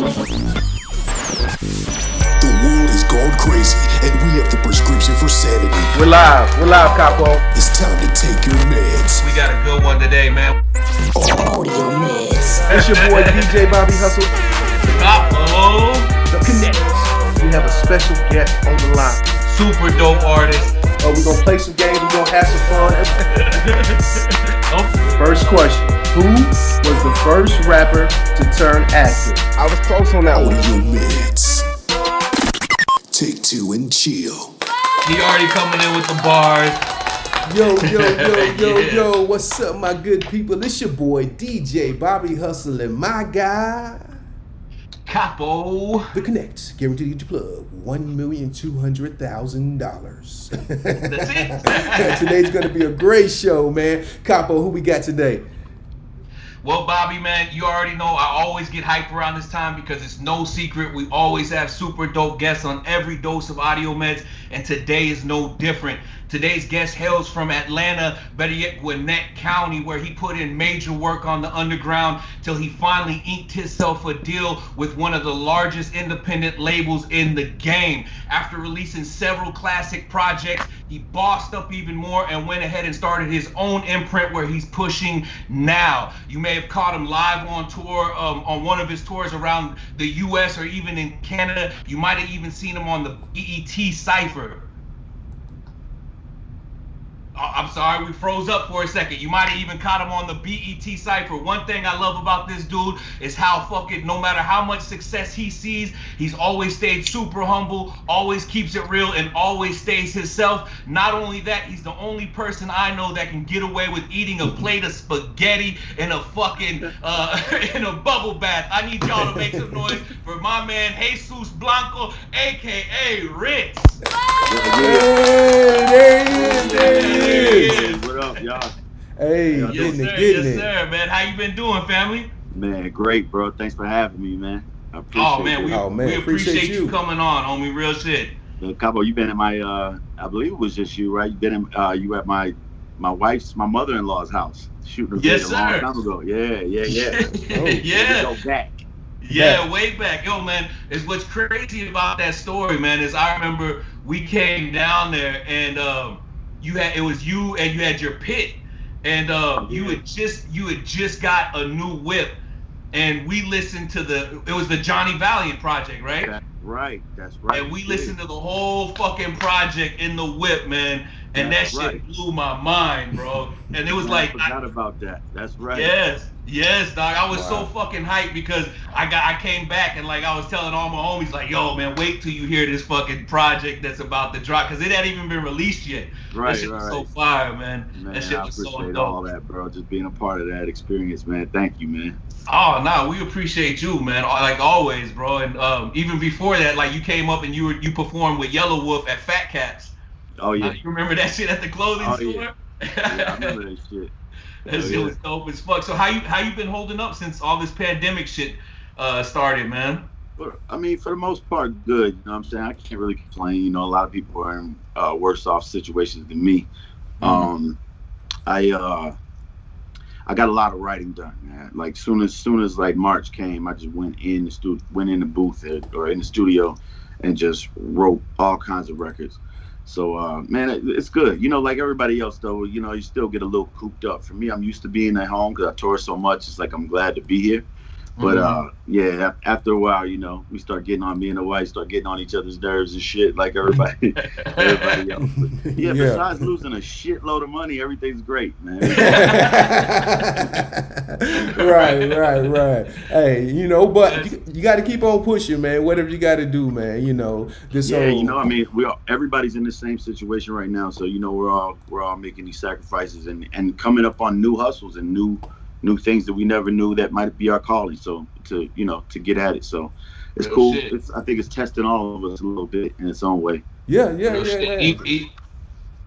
The world has gone crazy, and we have the prescription for sanity. We're live, Capo. It's time to take your meds. We got a good one today, man. Audio meds. It's your boy DJ Bobby Hustle. Capo. The Connects. We have a special guest on the line. Super dope artist. We're gonna play some games. We're gonna have some fun. First question: who was the first rapper to turn actor? I was close on that one. Audio meds. Take two and chill. He already coming in with the bars. Yo, what's up, my good people? It's your boy DJ Bobby Hustle and my guy Capo. The Connects, guaranteed to plug $1,200,000. That's it. Today's gonna be a great show, man. Capo, who we got today? Well, Bobby, man, you already know I always get hype around this time because it's no secret. We always have super dope guests on every dose of audio meds, and today is no different. Today's guest hails from Atlanta, better yet Gwinnett County, where he put in major work on the underground till he finally inked himself a deal with one of the largest independent labels in the game. After releasing several classic projects, he bossed up even more and went ahead and started his own imprint where he's pushing now. You may have caught him live on tour, on one of his tours around the US or even in Canada. You might have even seen him on the BET Cypher. I'm sorry, we froze up for a second. You might have even caught him on the BET Cypher. One thing I love about this dude is how fucking, no matter how much success he sees, he's always stayed super humble, always keeps it real, and always stays himself. Not only that, he's the only person I know that can get away with eating a plate of spaghetti in a fucking, in a bubble bath. I need y'all to make some noise for my man, Jesus Blanco, a.k.a. Rittz. There he is. What up, y'all? Hey, Yes, getting sir, it. man. How you been doing, family? Man, great, bro. Thanks for having me, man. I appreciate Oh man, it. we appreciate you coming on, homie. Real shit. Capo, you been at my I believe it was just you, right? You been in you at my mother-in-law's house shooting a Yes, video a long sir. time ago. Yeah. Yeah. Go back. Yeah, way back. Yo, man, is what's crazy about that story, man, is I remember we came down there and it was you and you had your pit, and you had just got a new whip, and we listened to it was the Johnny Valiant project, right? That's right. And we listened to the whole fucking project in the whip, man, and that shit blew my mind, bro. And it was I forgot about that. That's right. Yes, dog. I was so fucking hyped because I came back and like I was telling all my homies like, yo, man, wait till you hear this fucking project that's about to drop because it hadn't even been released yet. Right, that shit was so fire, man. That shit I was appreciate so dope. all that, bro. Just being a part of that experience, man. Thank you, man. Oh no, we appreciate you, man. Like always, bro. And even before that, like you came up and you performed with Yellow Wolf at Fat Cats. Oh yeah. You remember that shit at the clothing store? Yeah, I remember that shit. That shit was dope as fuck. So how you been holding up since all this pandemic shit started, man? I mean, for the most part, good. You know what I'm saying? I can't really complain. You know, a lot of people are in worse off situations than me. Mm-hmm. I got a lot of writing done, man. Like soon as like March came, I just went in the booth or in the studio and just wrote all kinds of records. So, man, it's good. You know, like everybody else, though, you know, you still get a little cooped up. For me, I'm used to being at home because I tour so much. It's like I'm glad to be here. But, yeah, after a while, you know, me and the wife start getting on each other's nerves and shit like everybody else. But, yeah, besides losing a shitload of money, everything's great, man. Right. Hey, you know, but you got to keep on pushing, man. Whatever you got to do, man. You know, you know, I mean, everybody's in the same situation right now, so you know, we're all making these sacrifices and coming up on new hustles and new things that we never knew that might be our calling. So to get at it. So it's cool. I think it's testing all of us a little bit in its own way. Yeah.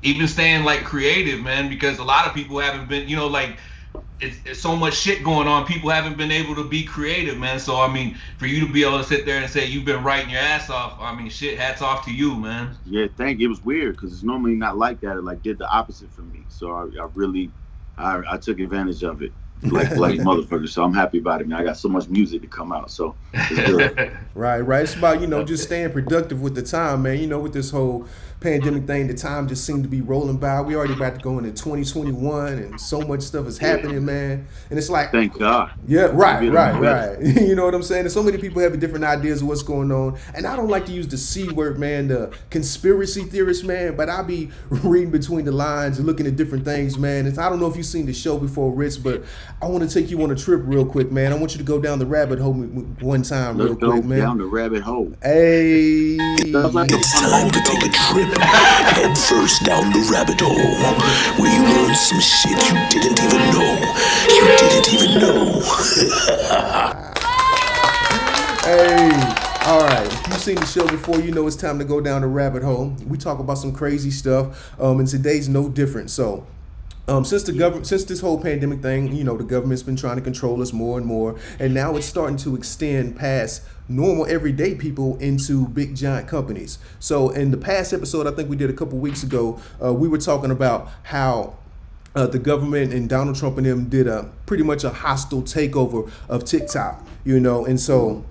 Even staying like creative, man, because a lot of people haven't been, you know, like it's so much shit going on. People haven't been able to be creative, man. So I mean, for you to be able to sit there and say you've been writing your ass off, I mean, shit, hats off to you, man. Yeah, thank you. It was weird because it's normally not like that. It like did the opposite for me. So I really took advantage of it. like motherfuckers. So I'm happy about it, man. I got so much music to come out, so it's good. Right. It's about, just staying productive with the time, man. With this whole pandemic thing, the time just seemed to be rolling by. We already about to go into 2021, and so much stuff is happening, man. And it's like, thank God. Yeah, right. You know what I'm saying? And so many people have different ideas of what's going on. And I don't like to use the C word, man, the conspiracy theorist, man, but I be reading between the lines and looking at different things, man. I don't know if you've seen the show before, Rittz, but I want to take you on a trip real quick, man. I want you to go down the rabbit hole one time real quick, man. Down the rabbit hole. Hey. It's time to take a trip head first down the rabbit hole, where you learn some shit you didn't even know. Hey, all right. If you've seen the show before, you know it's time to go down the rabbit hole. We talk about some crazy stuff, and today's no different. So, since this whole pandemic thing, the government's been trying to control us more and more, and now it's starting to extend past normal everyday people into big giant companies. So, in the past episode, I think we did a couple weeks ago, we were talking about how the government and Donald Trump and them did pretty much a hostile takeover of TikTok, and so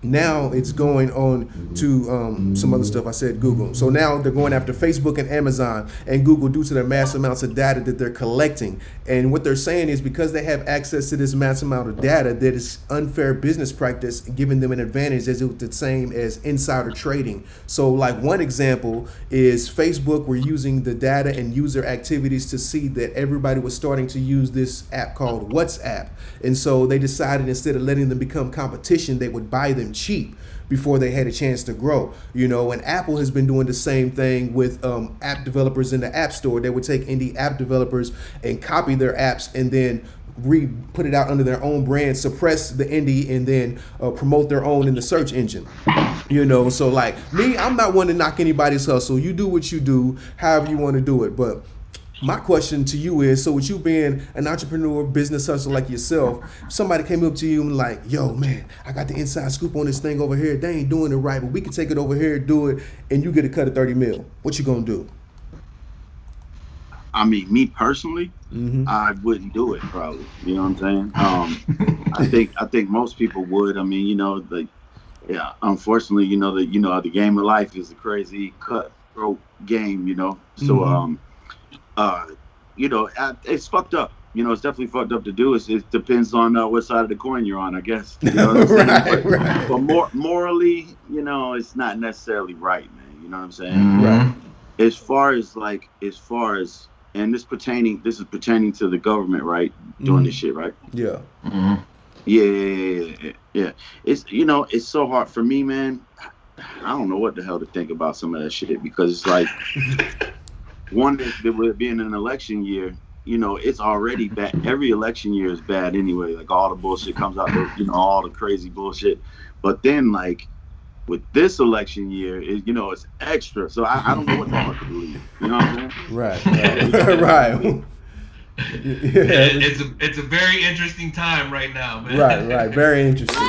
now it's going on to some other stuff. I said Google. So now they're going after Facebook and Amazon and Google due to their mass amounts of data that they're collecting. And what they're saying is because they have access to this mass amount of data, that is unfair business practice, giving them an advantage as it's the same as insider trading. So like one example is Facebook were using the data and user activities to see that everybody was starting to use this app called WhatsApp. And so they decided instead of letting them become competition, they would buy them cheap before they had a chance to grow, and Apple has been doing the same thing with app developers in the App Store. They would take indie app developers and copy their apps and then put it out under their own brand, suppress the indie, and then promote their own in the search engine. So like me, I'm not one to knock anybody's hustle. You do what you do, however you want to do it. But my question to you is, so with you being an entrepreneur, business hustler like yourself, somebody came up to you and like, yo, man, I got the inside scoop on this thing over here. They ain't doing it right, but we can take it over here, do it, and you get a cut of 30 mil. What you gonna do? I mean, me personally, I wouldn't do it probably. You know what I'm saying? I think most people would. I mean, unfortunately, the game of life is a crazy cutthroat game, So it's fucked up. It's definitely fucked up to do. It depends on what side of the coin you're on, I guess. You know what I'm saying? Right. But morally, it's not necessarily right, man. You know what I'm saying? Mm-hmm. Right. As far as, and this is pertaining to the government, right? Doing this shit, right? Yeah. Mm-hmm. Yeah. It's it's so hard for me, man. I don't know what the hell to think about some of that shit, because it's like one that with being an election year, it's already bad. Every election year is bad anyway. Like all the bullshit comes out, all the crazy bullshit. But then like with this election year, it's extra. So I don't know what the fuck to believe. You know what I'm saying? Right. It's a very interesting time right now, man. Right. Very interesting.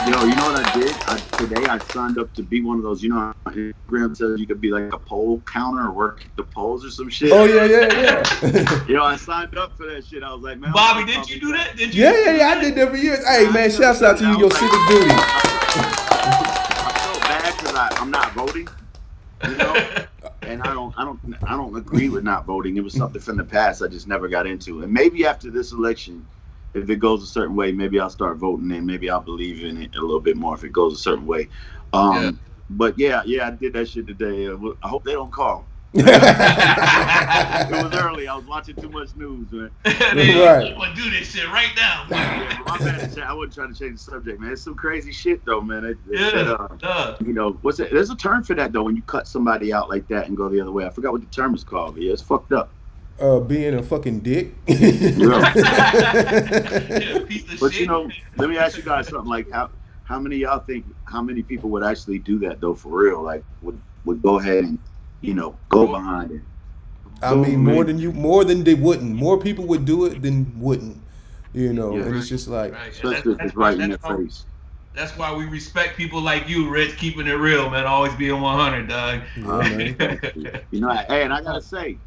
Yo, you know what I did? Today I signed up to be one of those, Instagram says you could be like a poll counter or work the polls or some shit. Oh, yeah. I signed up for that shit. I was like, man. Bobby, did you do that? Did you? Yeah, I did that for years. Hey, man, shouts out to you, your civic duty. I feel bad because I'm not voting, and I don't agree with not voting. It was something from the past I just never got into. And maybe after this election, if it goes a certain way, maybe I'll start voting, and maybe I'll believe in it a little bit more if it goes a certain way. But yeah, I did that shit today. I hope they don't call. It was early. I was watching too much news, man. I'm gonna do this shit right now. My bad. I wasn't trying to change the subject, man. It's some crazy shit though, man. What's it? There's a term for that though, when you cut somebody out like that and go the other way. I forgot what the term is called. Yeah, it's fucked up. Being a fucking dick. But let me ask you guys something. Like, how many of y'all think how many people would actually do that though, for real? Like, would go ahead and go behind it? I mean, more than they wouldn't. More people would do it than wouldn't. And it's just like, especially if it's right in their face. That's why we respect people like you, Rittz, keeping it real, man. Always being 100, dog. Hey, and I gotta say,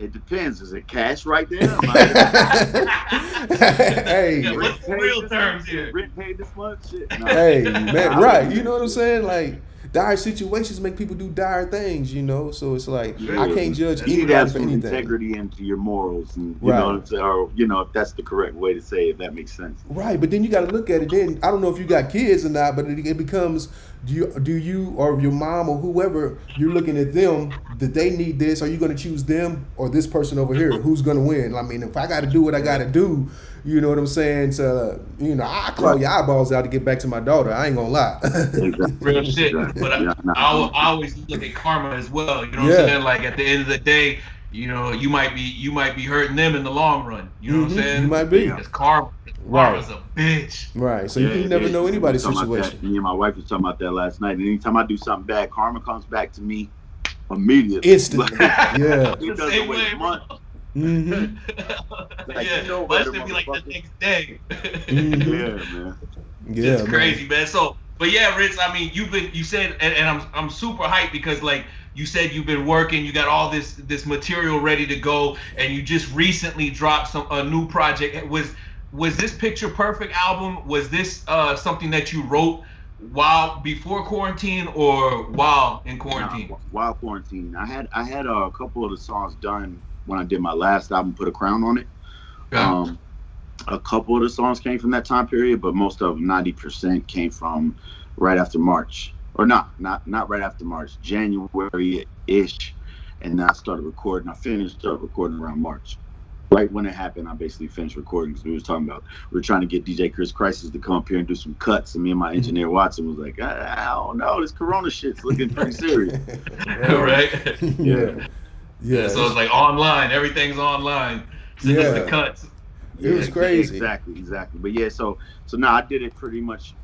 It depends. Is it cash right there? Hey, Yeah, what's the real terms here? Rent paid this much? Shit. No. hey, man, right? You know what I'm saying? Like dire situations make people do dire things, you know. So it's like I can't judge You need to anybody have for some anything. integrity into your morals, and you know what I'm saying, or you know, if that's the correct way to say it, if that makes sense. Right, but then you got to look at it. Then I don't know if you got kids or not, but it becomes do you or your mom or whoever you're looking at them that they need this? Are you going to choose them or this person over here? Who's going to win? I mean, if I got to do what I got to do, you know what I'm saying? So I claw your eyeballs out to get back to my daughter. I ain't gonna lie. Real shit. But I always look at karma as well. You know what I'm saying? Like at the end of the day, you know, you might be hurting them in the long run. You know what I'm saying? You might be. Because karma's a bitch. Right. So you never know anybody's situation. Me and my wife was talking about that last night. And anytime I do something bad, karma comes back to me immediately. Instantly. Yeah. The same way, bro. Like, yeah, you know, but it's gonna be like the next day. Yeah, man. Yeah, it's crazy, man. So, but yeah, Rittz, I mean, you said, and I'm super hyped because like you said, you've been working, you got all this material ready to go, and you just recently dropped a new project. Was this Picture Perfect album? Was this something that you wrote before quarantine or while in quarantine? Nah, while quarantine, I had a couple of the songs done when I did my last album, Put a Crown on It. Yeah. A couple of the songs came from that time period, but most of them, 90%, came from right after March. Or not right after March, January-ish. And then I started recording. I finished recording around March. Right when it happened, I basically finished recording because we were trying to get DJ Chris Crisis to come up here and do some cuts. And me and my engineer Watson was like, I don't know, this Corona shit's looking pretty serious. Right? Yeah. So it's like online, everything's online. Send us the cuts. It was crazy. Exactly. But yeah, so now I did it pretty much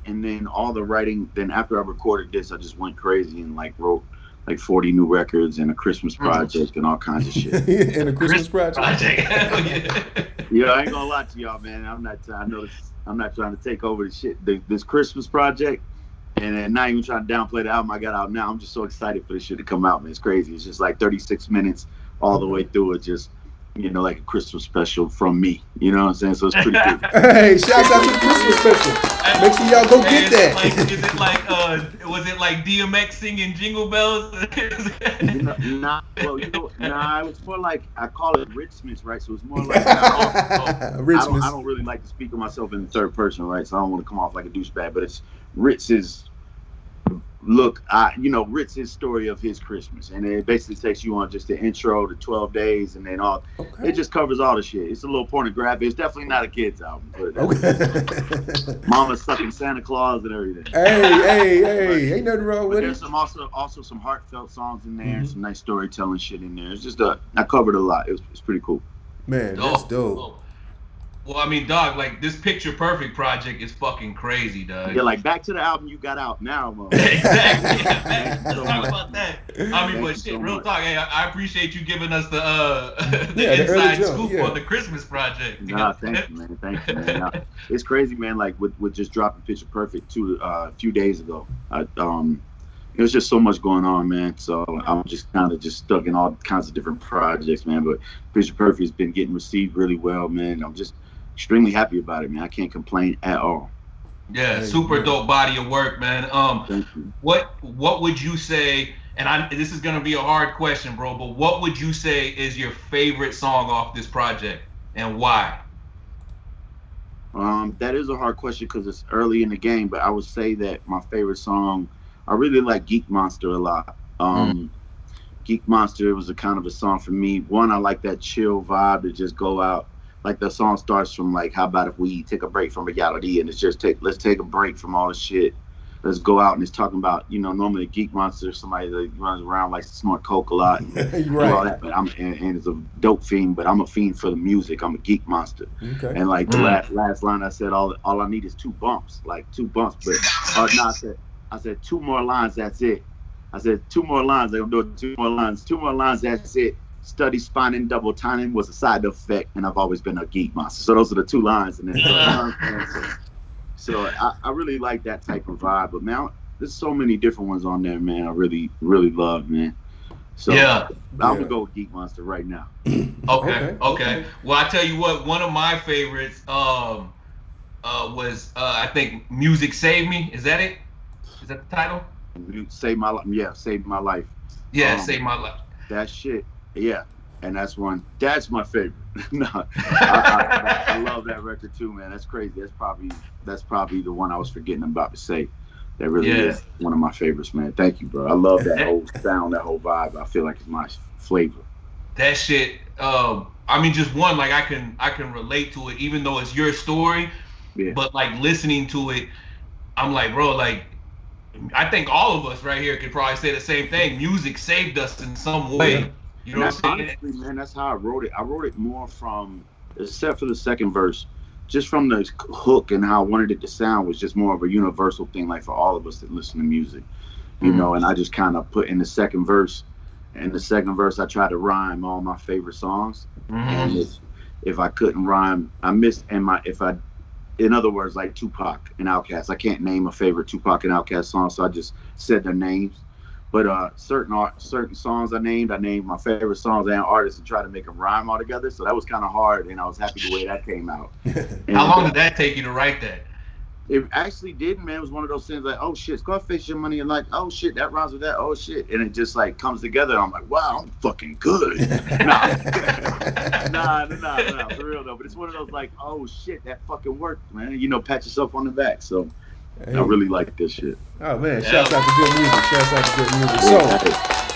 and then all the writing. Then after I recorded this, I just went crazy and like wrote like 40 new records and a Christmas project and all kinds of shit. And a Christmas project. Yeah, I ain't gonna lie to y'all, man. I'm not trying to take over the shit. This Christmas project, and then not even trying to downplay the album I got out now. I'm just so excited for this shit to come out, man. It's crazy. It's just like 36 minutes all the way through it, just like a Christmas special from me. You know what I'm saying? So it's pretty good. Hey, shout out to the Christmas special. Make sure y'all go get that. Was it like DMX singing Jingle Bells? It was more like, I call it Ritzmas, right? So it's more like, I don't really like to speak of myself in the third person, right? So I don't want to come off like a douchebag, but it's Ritz's Ritz's story of his Christmas, and it basically takes you on just the intro, the 12 days, and then all. Okay. It just covers all the shit. It's a little pornographic. It's definitely not a kid's album. But Mama sucking Santa Claus and everything. Hey, ain't nothing wrong with it. There's also some heartfelt songs in there, and some nice storytelling shit in there. It's just I covered a lot. It's pretty cool. Man, that's dope. Well, I mean, dog, like this Picture Perfect project is fucking crazy, dog. Yeah, like back to the album you got out now, man. Exactly. Yeah, man. Let's talk about that. I mean, but shit, real talk. Hey, I appreciate you giving us the inside scoop on the Christmas project. Nah, thank you, man. Nah, it's crazy, man. Like with just dropping Picture Perfect a few days ago. It was just so much going on, man. So I'm just kind of stuck in all kinds of different projects, man. But Picture Perfect has been getting received really well, man. I'm just extremely happy about it, man. I can't complain at all. Yeah, super dope body of work, man. Thank you. What would you say? And this is gonna be a hard question, bro. But what would you say is your favorite song off this project, and why? That is a hard question because it's early in the game. But I would say that my favorite song, I really like Geek Monster a lot. Geek Monster was a kind of a song for me. One, I like that chill vibe to just go out. Like the song starts from like, how about if we take a break from reality and it's just let's take a break from all the shit. Let's go out, and it's talking about, normally a Geek Monster is somebody that runs around, likes to snort coke a lot and right. all that. But and it's a dope fiend, but I'm a fiend for the music. I'm a Geek Monster. Okay. And like the last line I said, all I need is 2 bumps, like 2 bumps. But I said 2 more lines, that's it. I said 2 more lines, I'm doing 2 more lines. 2 more lines, that's it. Study spinning, double timing was a side effect, and I've always been a Geek Monster. So those are the 2 lines. And then so I really like that type of vibe. But man, there's so many different ones on there, man. I really, really love, man. So yeah. I'm gonna go with Geek Monster right now. Okay. Well, I tell you what, one of my favorites was I think Music Saved Me. Is that it? Is that the title? Save My Life. Yeah, Save My Life. Yeah, Save My Life. That shit. Yeah. And that's my favorite. No, I love that record too, man. That's crazy. That's probably the one I was forgetting about to say. That really is one of my favorites, man. Thank you, bro. I love that whole sound, that whole vibe. I feel like it's my flavor. That shit. I mean, just one, like I can relate to it, even though it's your story. Yeah. But like listening to it, I'm like, bro, like I think all of us right here could probably say the same thing. Music saved us in some way. Yeah. You know what I'm saying? Honestly, man, that's how I wrote it. I wrote it more from, except for the second verse, just from the hook and how I wanted it to sound was just more of a universal thing, like for all of us that listen to music, you know. And I just kind of put in the second verse. And the second verse, I tried to rhyme all my favorite songs. And if I couldn't rhyme, I missed. In other words, like Tupac and Outkast, I can't name a favorite Tupac and Outkast song, so I just said their names. But certain songs I named my favorite songs and artists and tried to make them rhyme all together. So that was kind of hard, and I was happy the way that came out. How long did that take you to write that? It actually didn't, man. It was one of those things like, oh shit, Scarface Your Money, and like, oh shit, that rhymes with that, oh shit. And it just like comes together. And I'm like, wow, I'm fucking good. Nah, for real though. But it's one of those like, oh shit, that fucking worked, man. You know, pat yourself on the back. So I really like this shit. Oh man, shouts out to good music.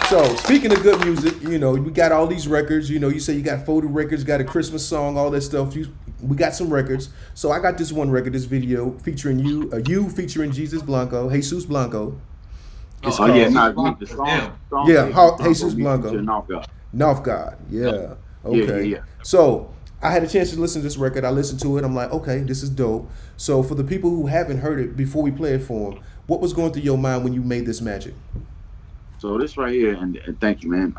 So speaking of good music, you know, we got all these records. You know, you say you got photo records, got a Christmas song, all that stuff. We got some records. So I got this one record, this video featuring you featuring Jesus Blanco. The Jesus Blanco. North God. Yeah. Okay. Yeah. So I had a chance to listen to this record. I listened to it. I'm like, okay, this is dope. So for the people who haven't heard it, before we play it for them, what was going through your mind when you made this magic? So this right here, and thank you, man.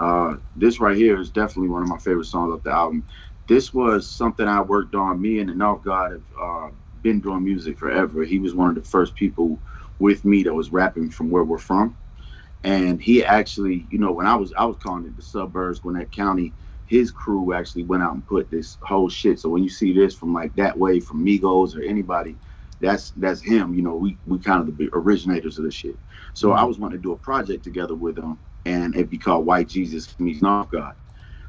This right here is definitely one of my favorite songs off the album. This was something I worked on. Me and the North God have been doing music forever. He was one of the first people with me that was rapping from where we're from. And he actually, you know, when I was calling it the suburbs, Gwinnett County, his crew actually went out and put this whole shit. So when you see this from like that way, from Migos or anybody, that's him. You know, we kind of the originators of this shit. So I was wanting to do a project together with him, and it'd be called White Jesus Meets North God.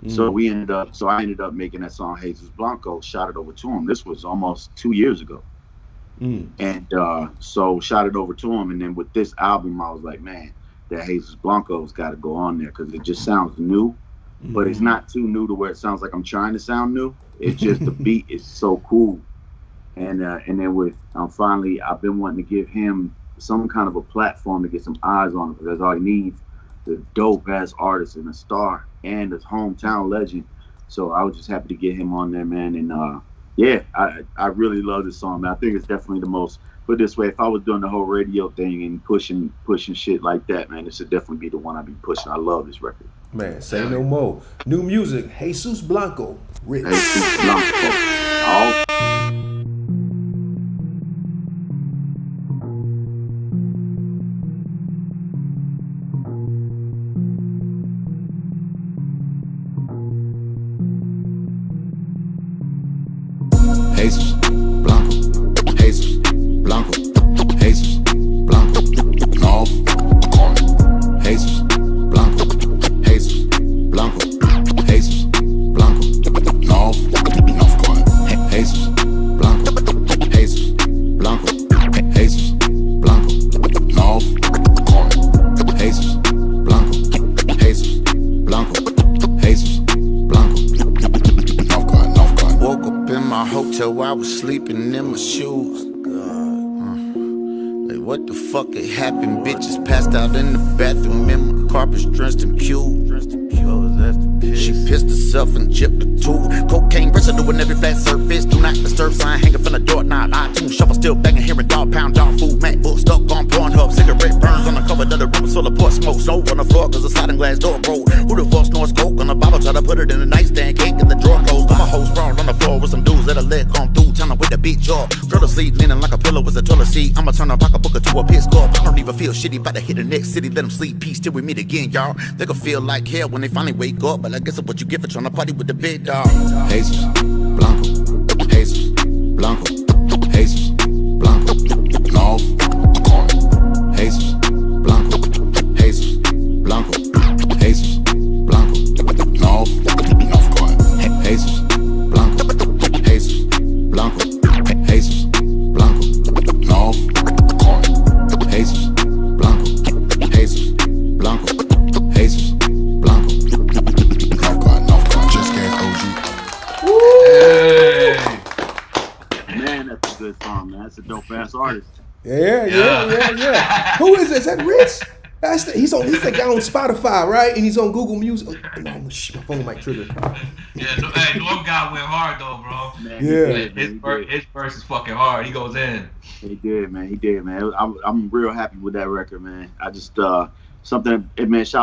So I ended up making that song Jesus Blanco, shot it over to him. This was almost 2 years ago. And so shot it over to him. And then with this album, I was like, man, that Jesus Blanco's got to go on there because it just sounds new, but it's not too new to where it sounds like I'm trying to sound new. It's just the beat is so cool. And then with finally, I've been wanting to give him some kind of a platform to get some eyes on him because that's all he needs. The dope ass artist and a star and his hometown legend. So I was just happy to get him on there, man. And yeah, I really love this song, man. I think it's definitely the most, put it this way, if I was doing the whole radio thing and pushing shit like that, man, this would definitely be the one I'd be pushing. I love this record. Man, say no more. New music, Jesus Blanco, Rittz. Jesus Blanco. Jesus Blanco, Jesus Blanco, Jesus Blanco, North Corner. Jesus Blanco, Jesus Blanco, Jesus Blanco, North Corner. Jesus Blanco, Jesus Blanco, Jesus Blanco, North Corner. Jesus Blanco, Jesus Blanco, Jesus Blanco, North Corner. Woke up in my hotel, I was sleeping in my shoes. Like what the fuck had happened? Bitches passed out in the bathroom and my carpet's drenched in puke. She pissed herself and chipped the tooth. Cocaine residue in every flat surface. Do not disturb sign hanging from the door. Nah, iTunes shuffle still banging, hearing dog pound, dog food. MacBook stuck on Pornhub. Cigarette burns on the cover of the room full of pot smoke. Snow on the floor cause the sliding glass door broke. Who the fuck snores coke on the Bible? Try to put it in the nightstand. Can't get the drawer closed. I'm a whole sprawl on the floor with some dudes that a leg gone through. Tell 'em with the big jaw. Girl to sleep, leaning like a pillow with a toilet seat. I'ma turn a pocketbook to a pit score. I don't even feel shitty, about to hit the next city. Let them sleep, peace till we meet again, y'all. They gon' feel like hell when they finally wake up. But I guess it's what you get for trying to party with the big dog. Jesus, Blanco, Jesus, Blanco, Jesus, Blanco, North, Jesus, Blanco, Jesus, Blanco, Jesus, Blanco, North, North Court, Jesus, Blanco, Jesus, Blanco, Jesus, Blanco, North Court, Jesus, Blanco, Jesus, Blanco, Jesus, Blanco, North Court, just gave OG. Hey. Man, that's a good song, man. That's a dope ass artist. Yeah. Who is this? Is that Rittz? He's the guy on Spotify, right? And he's on Google Music. Oh, my phone might trigger. Yeah, Norm guy went hard though, bro. Man, His verse is fucking hard. He goes in. He did, man. I'm real happy with that record, man. I just man, shout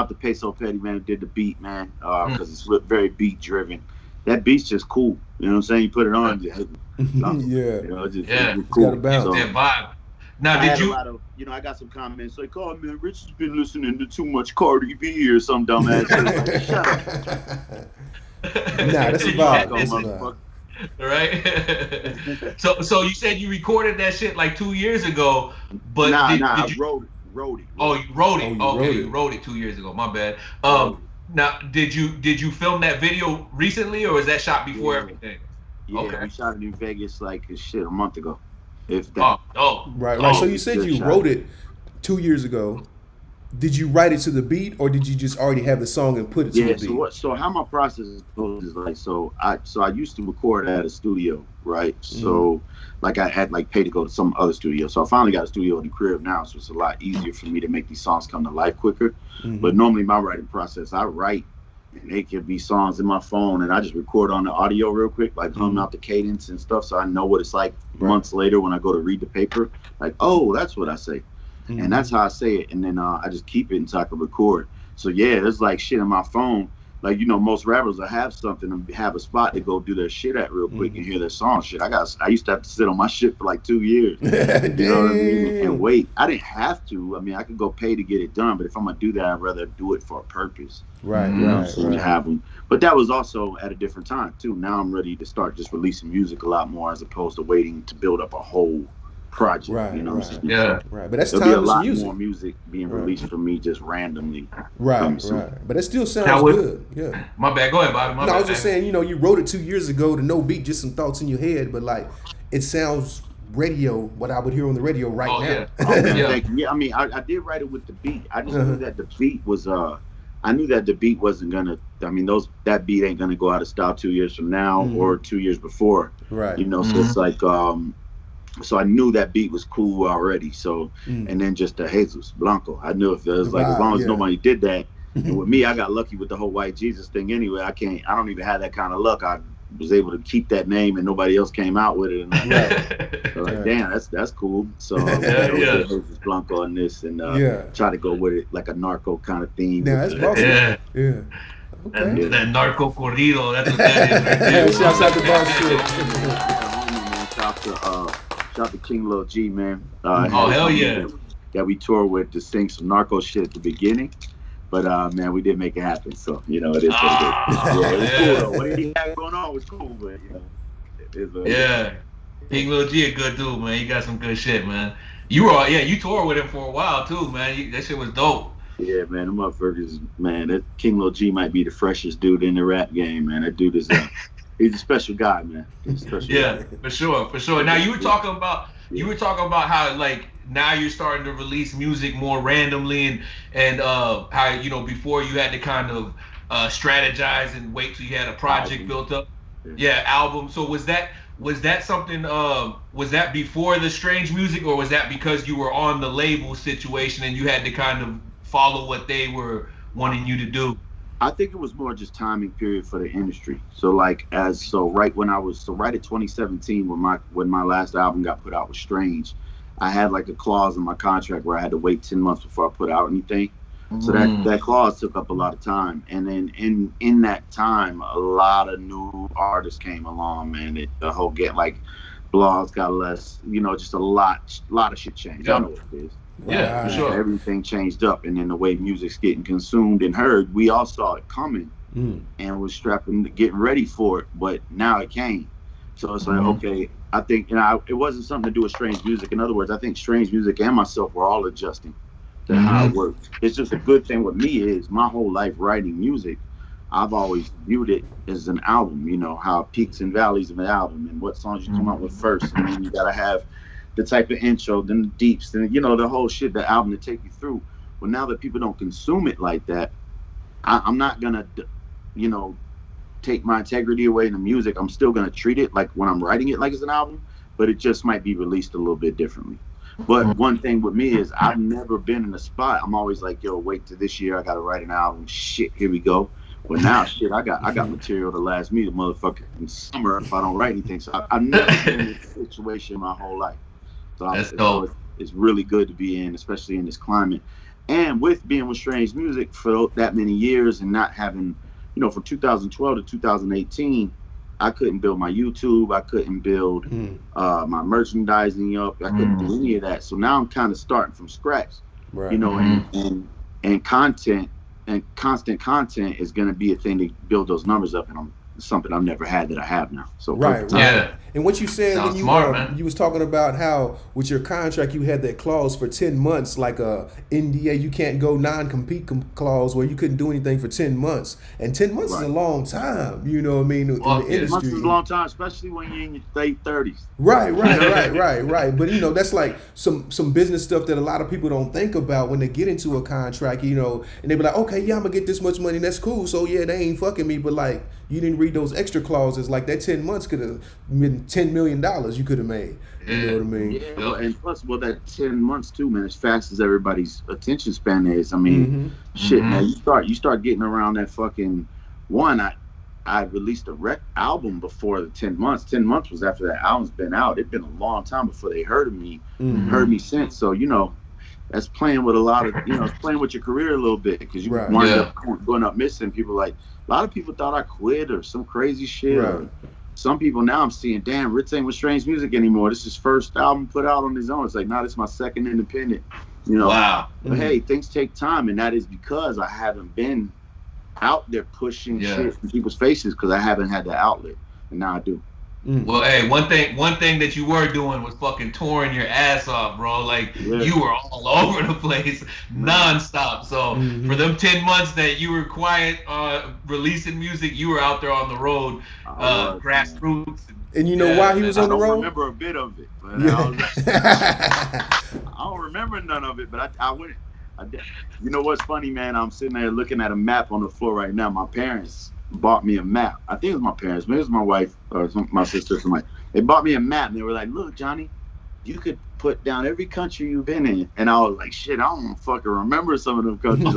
out to Peso Petty, man, who did the beat, man, because it's very beat driven. That beat's just cool. You know what I'm saying? You put it on, Yeah. You know, it's It's cool. got a bounce. It's that vibe. Now, I did you? I got some comments like, "Oh man, Rich has been listening to too much Cardi B or some dumbass shit." Like, shut up. Nah, that's a vibe. That's a vibe. Right? So you said you recorded that shit like 2 years ago, but I did you wrote it. Oh, you wrote it. Oh, You wrote it 2 years ago. My bad. Now, did you film that video recently, or was that shot before everything? Yeah, Okay. we shot it in Vegas like a month ago. If that. Right. So you said you wrote it 2 years ago. Did you write it to the beat, or did you just already have the song and put it to the beat? So how my process goes is like, I used to record at a studio, right? So like I had like paid to go to some other studio. So I finally got a studio in the crib now, so it's a lot easier for me to make these songs come to life quicker. But normally my writing process, I write, and they could be songs in my phone, and I just record on the audio real quick, like hum out the cadence and stuff, so I know what it's like months later when I go to read the paper. Like, oh, that's what I say. And that's how I say it, and then I just keep it until I can record. So yeah, there's like shit on my phone. Like, you know, most rappers will have something and have a spot to go do their shit at real quick and hear their song. Shit, I used to have to sit on my shit for like 2 years. You know what I mean? And wait. I didn't have to. I mean, I could go pay to get it done, but if I'm gonna do that, I'd rather do it for a purpose. Right. Have them. But that was also at a different time too. Now I'm ready to start just releasing music a lot more as opposed to waiting to build up a whole project. You know what I'm saying? Yeah. Right. But that's There'll be a timeless lot music. more music being released from me just randomly. Right. But it still sounds Now, good. Yeah. My bad. Go ahead, Bobby. I was just saying, you know, you wrote it 2 years ago to no beat, just some thoughts in your head, but like it sounds radio, what I would hear on the radio right now. Yeah, I mean, I did write it with the beat. I just knew that the beat was I knew that the beat wasn't gonna. I mean, that beat ain't gonna go out of style 2 years from now or 2 years before. Right. You know, so it's like so I knew that beat was cool already. So and then just the Jesus Blanco. I knew if there was like as long as nobody did that. And with me, I got lucky with the whole white Jesus thing anyway. I don't even have that kind of luck. I was able to keep that name and nobody else came out with it. And so like, damn, that's cool. So Jesus Blanco on this and try to go with it like a narco kind of theme. Yeah, that's awesome. Yeah. Okay. That narco corrido, that's what that is. Shouts out to shout out to King Lil G, man. Hell yeah. That we toured with to sing some narco shit at the beginning. But man, we did make it happen. So, you know, it is what it is. It was cool though. What he had going on was cool, but you know, it is what it is. King Lil G a good dude, man. He got some good shit, man. You toured with him for a while too, man. That shit was dope. Yeah, man, the motherfuckers, man, that King Lil G might be the freshest dude in the rap game, man. That dude is he's a special guy, man. He's a special guy. For sure. Now you were talking about how like now you're starting to release music more randomly and how, you know, before you had to kind of strategize and wait till you had a project built up. Album. So was that something was that before the Strange Music, or was that because you were on the label situation and you had to kind of follow what they were wanting you to do? I think it was more just timing period for the industry. So right at 2017 when my last album got put out with Strange, I had like a clause in my contract where I had to wait 10 months before I put out anything. So that clause took up a lot of time, and then in that time, a lot of new artists came along, man. The whole like blogs got less, just a lot of shit changed. I know what it is. Yeah, for sure. Everything changed up, and then the way music's getting consumed and heard, we all saw it coming and was getting ready for it. But now it came, so it's like, okay, I think it wasn't something to do with Strange Music. In other words, I think Strange Music and myself were all adjusting to how it works. It's just a good thing with me is my whole life writing music, I've always viewed it as an album, how peaks and valleys of an album and what songs you come out with first. And then you got to have the type of intro, then the deeps, then, the whole shit, the album to take you through. Well, now that people don't consume it like that, I'm not going to, take my integrity away in the music. I'm still going to treat it like when I'm writing it like it's an album, but it just might be released a little bit differently. But one thing with me is I've never been in a spot. I'm always like, yo, wait till this year. I got to write an album. Shit, here we go. But now, shit, I got material to last me the motherfucking summer if I don't write anything. So I've never been in this situation my whole life. So it's really good to be in, especially in this climate. And with being with Strange Music for that many years and not having, from 2012 to 2018, I couldn't build my YouTube. I couldn't build my merchandising up. I couldn't do any of that. So now I'm kind of starting from scratch, right. And content and constant content is going to be a thing to build those numbers up. And something I've never had that I have now. So right. Yeah. And what you said Sounds when smart, you was talking about how with your contract you had that clause for 10 months, like a NDA, you can't go non-compete clause where you couldn't do anything for 10 months. And 10 months is a long time, in the industry. 10 months is a long time, especially when you're in your late 30s. Right. But that's like some business stuff that a lot of people don't think about when they get into a contract, and they be like, okay, yeah, I'm gonna get this much money, that's cool. So yeah, they ain't fucking me, but like you didn't read those extra clauses. Like that 10 months could have been $10 million you could have made. You know what I mean? Yeah, and plus, that 10 months too, man, as fast as everybody's attention span is, I mean, shit, man, you start getting around that fucking one. I released a album before the 10 months. 10 months was after that album's been out. It'd been a long time before they heard of me, heard me since. So, that's playing with a lot of, it's playing with your career a little bit because you wind up going up missing. People like, a lot of people thought I quit or some crazy shit. Right. Or some people now I'm seeing, damn, Rittz ain't with Strange Music anymore. This is his first album put out on his own. It's like, nah, this is my second independent, Wow. But hey, things take time, and that is because I haven't been out there pushing shit in people's faces because I haven't had the outlet, and now I do. Well, hey, one thing that you were doing was fucking touring your ass off, bro. Like you were all over the place, nonstop. So for them 10 months that you were quiet, releasing music, you were out there on the road, grassroots. And you know why he was on the road? I don't remember a bit of it, but I don't remember none of it. But I went. You know what's funny, man? I'm sitting there looking at a map on the floor right now. My parents bought me a map. I think it was my parents. Maybe it was my wife or my sister or somebody. They bought me a map and they were like, look, Johnny, you could put down every country you've been in. And I was like, shit, I don't fucking remember some of them countries.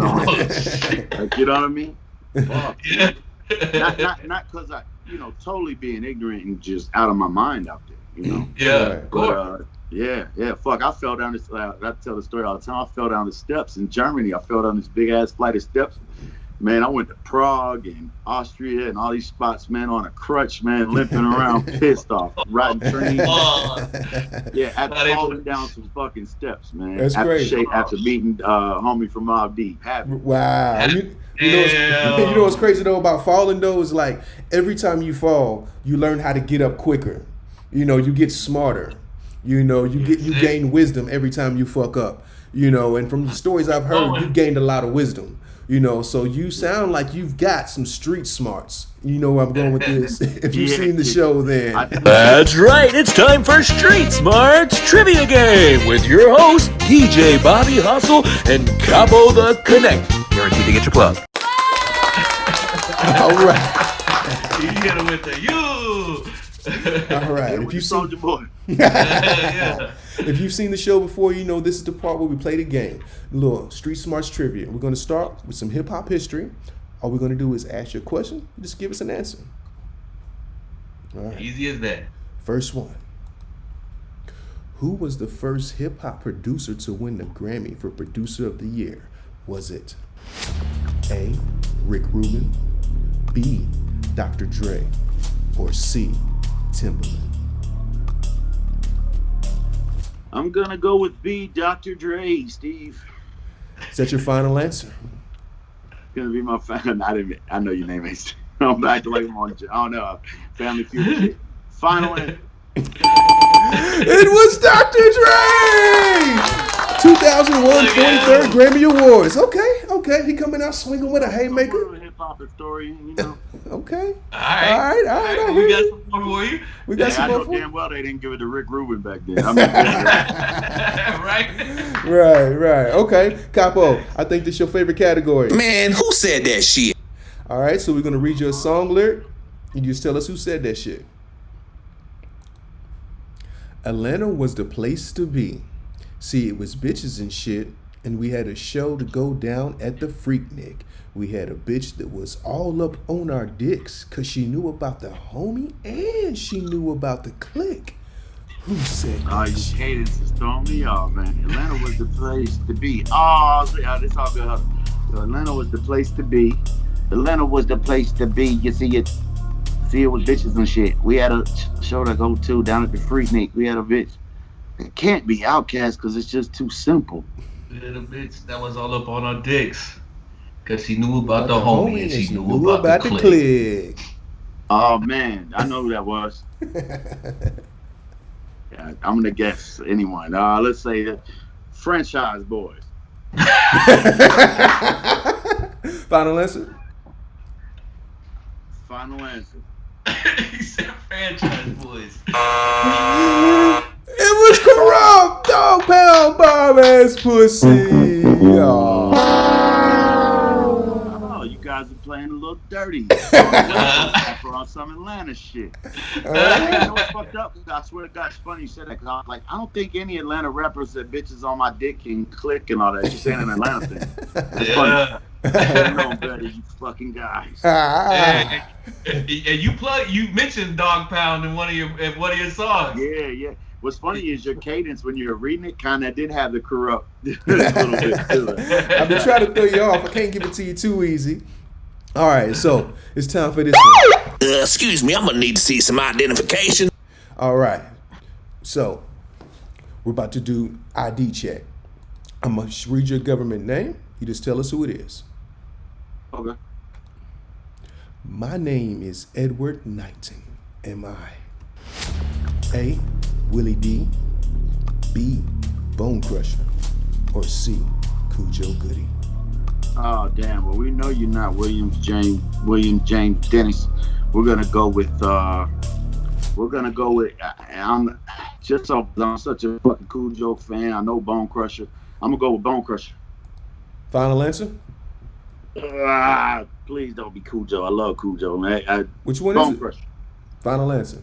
Like, you know what I mean? Fuck. Yeah. Not because I, totally being ignorant and just out of my mind out there, Yeah. But, yeah. Fuck, I fell down this, I tell the story all the time. I fell down the steps in Germany. I fell down this big ass flight of steps. Man, I went to Prague and Austria and all these spots, man, on a crutch, man, limping around, pissed off, riding trains. After falling down some fucking steps, man. That's crazy. After meeting homie from Mobb Deep. Wow. You know what's crazy though about falling though is like every time you fall, you learn how to get up quicker. You get smarter. You gain wisdom every time you fuck up. And from the stories I've heard, you've gained a lot of wisdom. So you sound like you've got some street smarts. You know where I'm going with this. If you've seen the show, then. That's right. It's time for Street Smarts Trivia Game with your host, DJ Bobby Hustle and Cabo the Connect. Guaranteed to get your plug. All right. You hit him with the you. All right. If you Soldier Boy. If you've seen the show before, this is the part where we play the game. A little Street Smarts Trivia. We're going to start with some hip-hop history. All we're going to do is ask you a question. Just give us an answer. All right. Easy as that. First one. Who was the first hip-hop producer to win the Grammy for Producer of the Year? Was it A, Rick Rubin, B, Dr. Dre, or C, Timberland? I'm gonna go with B, Dr. Dre, Steve. Is that your final answer? Gonna be my fan. I know your name ain't Steve. I'm back to like I'm on. I don't know. Family Feud shit. Final answer. It was Dr. Dre! 2001 43rd Grammy Awards. Okay. He coming out swinging with a haymaker. Hip hop historian, you know. Okay. All right. We got some more for you. We got some I more know for you. damn well they didn't give it to Rick Rubin back then. I mean, Right. Okay. Capo, I think this is your favorite category. Man, who said that shit? All right, so we're going to read you a song lyric. You just tell us who said that shit. Atlanta was the place to be. See, it was bitches and shit, and we had a show to go down at the Freaknik. We had a bitch that was all up on our dicks because she knew about the homie and she knew about the clique. Who said that you shit? cadence is throwing me off, man. Atlanta was the place to be. Oh, this all good. So Atlanta was the place to be. Atlanta was the place to be. You see it. See, it was bitches and shit. We had a show to go to down at the Freaknik. We had a bitch. It can't be Outkast because it's just too simple. We had a bitch that was all up on our dicks because she knew about the homie and she knew about the clique. Oh man, I know who that was. Yeah, I'm gonna guess anyone. Let's say that Franchise Boys. Final answer? Final answer. He said Franchise Boys. It was Corrupt, dog pound bomb ass pussy. Oh, you guys are playing a little dirty. On some Atlanta shit. You know what's fucked up? I swear to God, it's funny you said that because I don't think any Atlanta rappers that bitches on my dick and click and all that. You're saying an Atlanta thing. That's funny. I know better, you fucking guys. And you mentioned Dog Pound in one of your songs. Yeah. What's funny is your cadence when you're reading it kind of did have the Corrupt a little bit to it. I've been trying to throw you off. I can't give it to you too easy. All right, so it's time for this one. Excuse me, I'm gonna need to see some identification. All right, so we're about to do ID check. I'm gonna read your government name. You just tell us who it is. Okay. My name is Edward Knighton. Am I A, Willie D, B, Bone Crusher, or C, Cujo Goody? Oh damn! Well, we know you're not William James Dennis. We're gonna go with. I'm just so I'm such a fucking Cujo fan. I know Bone Crusher. I'm gonna go with Bone Crusher. Final answer? Please don't be Cujo. I love Cujo, man. Which one Bone is it? Crusher. Final answer.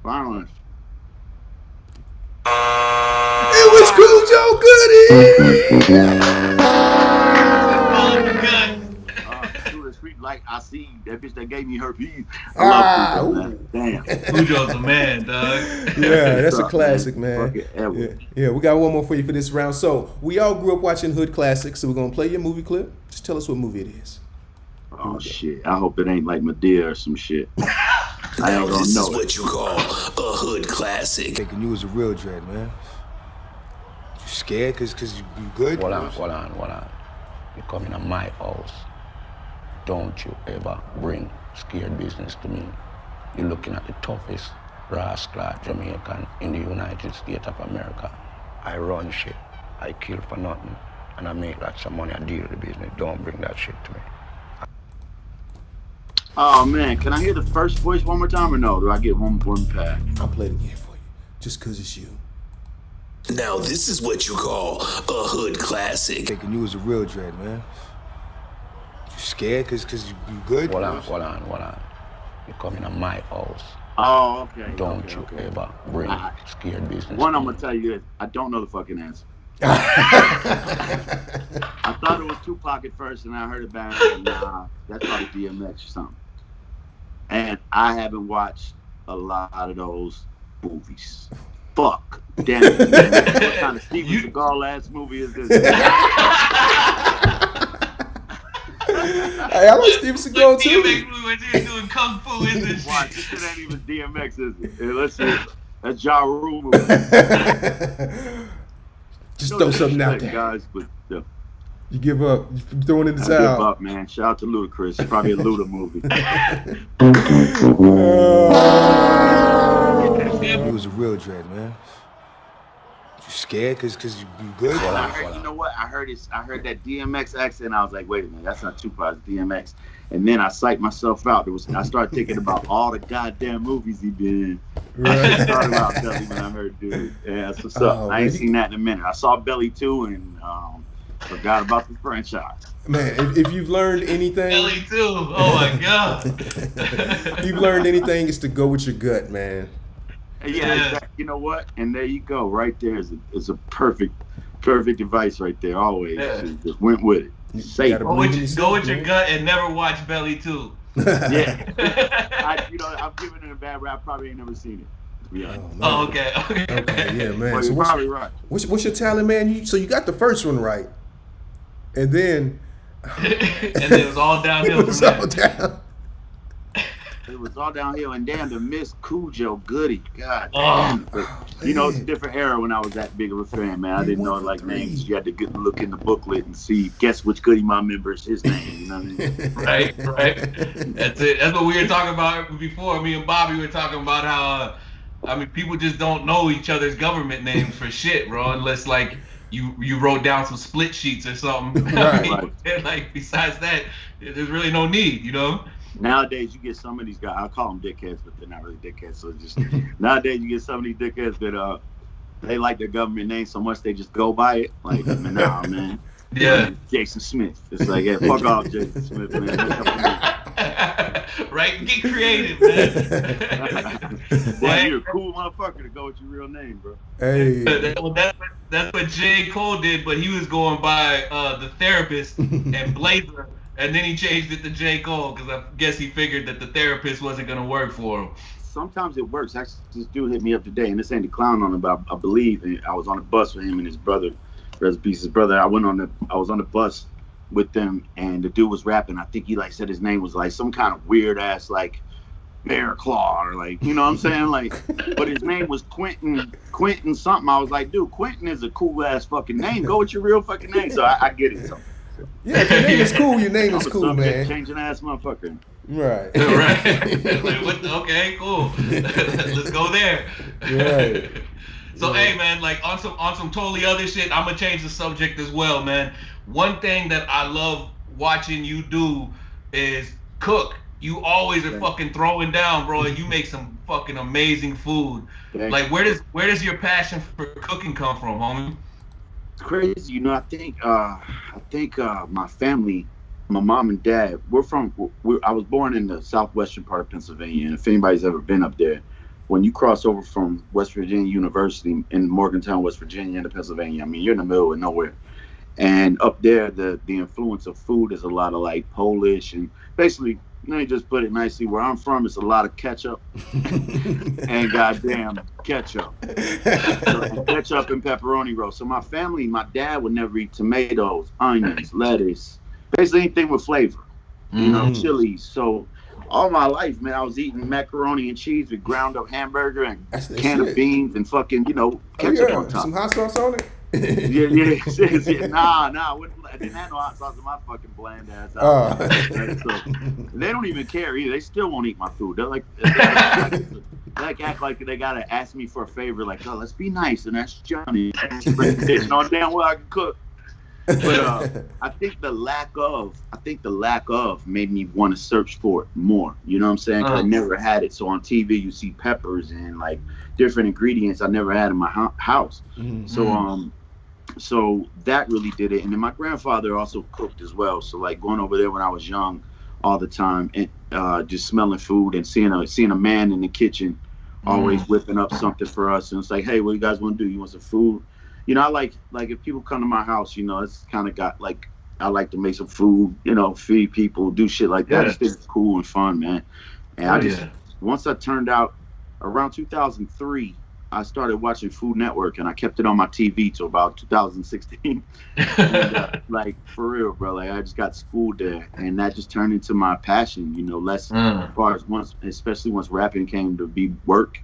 Final answer. It was Cujo Goody! Like I see that bitch that gave me her beat. I love Cujo, man. Damn. Cujo's a man, dog. Yeah, that's a classic, man. Okay, Yeah, we got one more for you for this round. So we all grew up watching hood classics, so we're gonna play your movie clip. Just tell us what movie it is. Oh shit! I hope it ain't like Medea or some shit. I don't know. This is what you call a hood classic. Thinking you was a real dread, man. You scared cause you good? Hold on. You come in my house. Don't you ever bring scared business to me. You're looking at the toughest rascal Jamaican in the United States of America. I run shit. I kill for nothing. And I make lots of money. I deal with the business. Don't bring that shit to me. Oh man, can I hear the first voice one more time or no? Do I get one pass? I'll play it again for you, just cause it's you. Now this is what you call a hood classic. Thinking you was a real dread, man. You scared cause you good? Hold on. You come in my house. Oh, okay. Don't you okay. ever bring scared business One, to I'm me. gonna tell you this. I don't know the fucking answer. I thought it was Tupac at first, and I heard it back. Nah, that's probably DMX or something. And I haven't watched a lot of those movies. Fuck. Damn it. What kind of Steven Seagal ass movie is this? Hey, I like Steven Seagal too. DMX movie when he was doing kung fu is this Watch, shit. this shit ain't even DMX, is it? Hey, let's see. That's Ja Rule movie. Just throw something out there, guys. But you give up. You throwing in the I give towel. up, man. Shout out to Ludacris. It's probably a Luda movie. You was a real dread, man. You scared cause you good? And I heard, you know what? I heard that DMX accent. I was like, wait a minute, that's not Tupac, it's DMX. And then I psyched myself out. I started thinking about all the goddamn movies he been in. Right. I started about Belly when I heard dude. Yeah, that's what's up. I ain't seen that in a minute. I saw Belly 2 and forgot about the franchise. Man, if you've learned anything, Belly too. Oh my god. if you've learned anything, it's to go with your gut, man. Yeah, exactly. You know what? And there you go. Right there is a perfect advice right there. Always, just went with it. Safe. Go with your gut and never watch Belly 2. Yeah. I'm giving it a bad rap. Probably ain't never seen it. Yeah. Okay, yeah, man. Well, so you're probably right. What's your talent, man? So you got the first one right, and then it was all downhill it was from all there. down. It was all downhill, and damn, to miss Cujo Goody. God damn. But, it's a different era when I was that big of a fan, man. I didn't know like names. You had to look in the booklet and see, guess which Goody Mob member is his name. You know what I mean? Right. That's it. That's what we were talking about before. Me and Bobby were talking about how, people just don't know each other's government names for shit, bro, unless like you wrote down some split sheets or something. Right. Like besides that, there's really no need, Nowadays, you get some of these guys. I call them dickheads, but they're not really dickheads. So just nowadays, you get some of these dickheads that they like their government name so much they just go by it. Like, nah, man. Yeah. Jason Smith. It's like, yeah, fuck off, Jason Smith, man. Right? Get creative, man. Damn, you're a cool motherfucker to go with your real name, bro. Hey. That's what J. Cole did, but he was going by The Therapist and Blazer. And then he changed it to J. Cole because I guess he figured that The Therapist wasn't going to work for him. Sometimes it works. Actually, this dude hit me up today, and this ain't the clown on him, but I believe I was on a bus with him and his brother. Rest in peace, his brother. I was on the bus with them, and the dude was rapping. I think he said his name was like some kind of weird ass like Bear Claw or like, you know what I'm saying? Like, but his name was Quentin something. I was like, dude, Quentin is a cool ass fucking name. Go with your real fucking name. So I get it. So. Yeah, if your name is cool, your name is cool, man. Changing ass motherfucker. Right. Like, okay, cool. Let's go there. Right. So hey, man, like on some totally other shit, I'm gonna change the subject as well, man. One thing that I love watching you do is cook. You always are fucking throwing down, bro. And you make some fucking amazing food. Thanks. Like, where does your passion for cooking come from, homie? It's crazy, I think my family, my mom and dad, I was born in the southwestern part of Pennsylvania, and if anybody's ever been up there, when you cross over from West Virginia University in Morgantown, West Virginia into Pennsylvania, you're in the middle of nowhere. And up there, the influence of food is a lot of like Polish and basically, let me just put it nicely, where I'm from, it's a lot of ketchup and goddamn ketchup. So, ketchup and pepperoni roll. So my family, my dad would never eat tomatoes, onions, lettuce, basically anything with flavor, chilies. So all my life, man, I was eating macaroni and cheese with ground up hamburger and can of beans and fucking, ketchup on top. Some hot sauce on it? Yeah. Nah. I didn't have no hot sauce in my fucking bland ass. So, they don't even care either. They still won't eat my food. They're like, act like they gotta ask me for a favor. Like, oh, let's be nice and ask Johnny. Knowing damn well I can cook. But I think the lack of made me want to search for it more. You know what I'm saying? 'Cause I never had it. So on TV you see peppers and like different ingredients I never had in my house. Mm-hmm. So that really did it. And then my grandfather also cooked as well. So like going over there when I was young all the time and just smelling food and seeing a man in the kitchen always whipping up something for us. And it's like, hey, what do you guys want to do? You want some food? I like if people come to my house, it's kind of got like, I like to make some food, feed people, do shit like that. I just think it's cool and fun, man. And once I turned out around 2003, I started watching Food Network, and I kept it on my TV till about 2016. And, like for real, bro. Like I just got schooled there, and that just turned into my passion. You know, less as far as once, especially once rapping came to be work.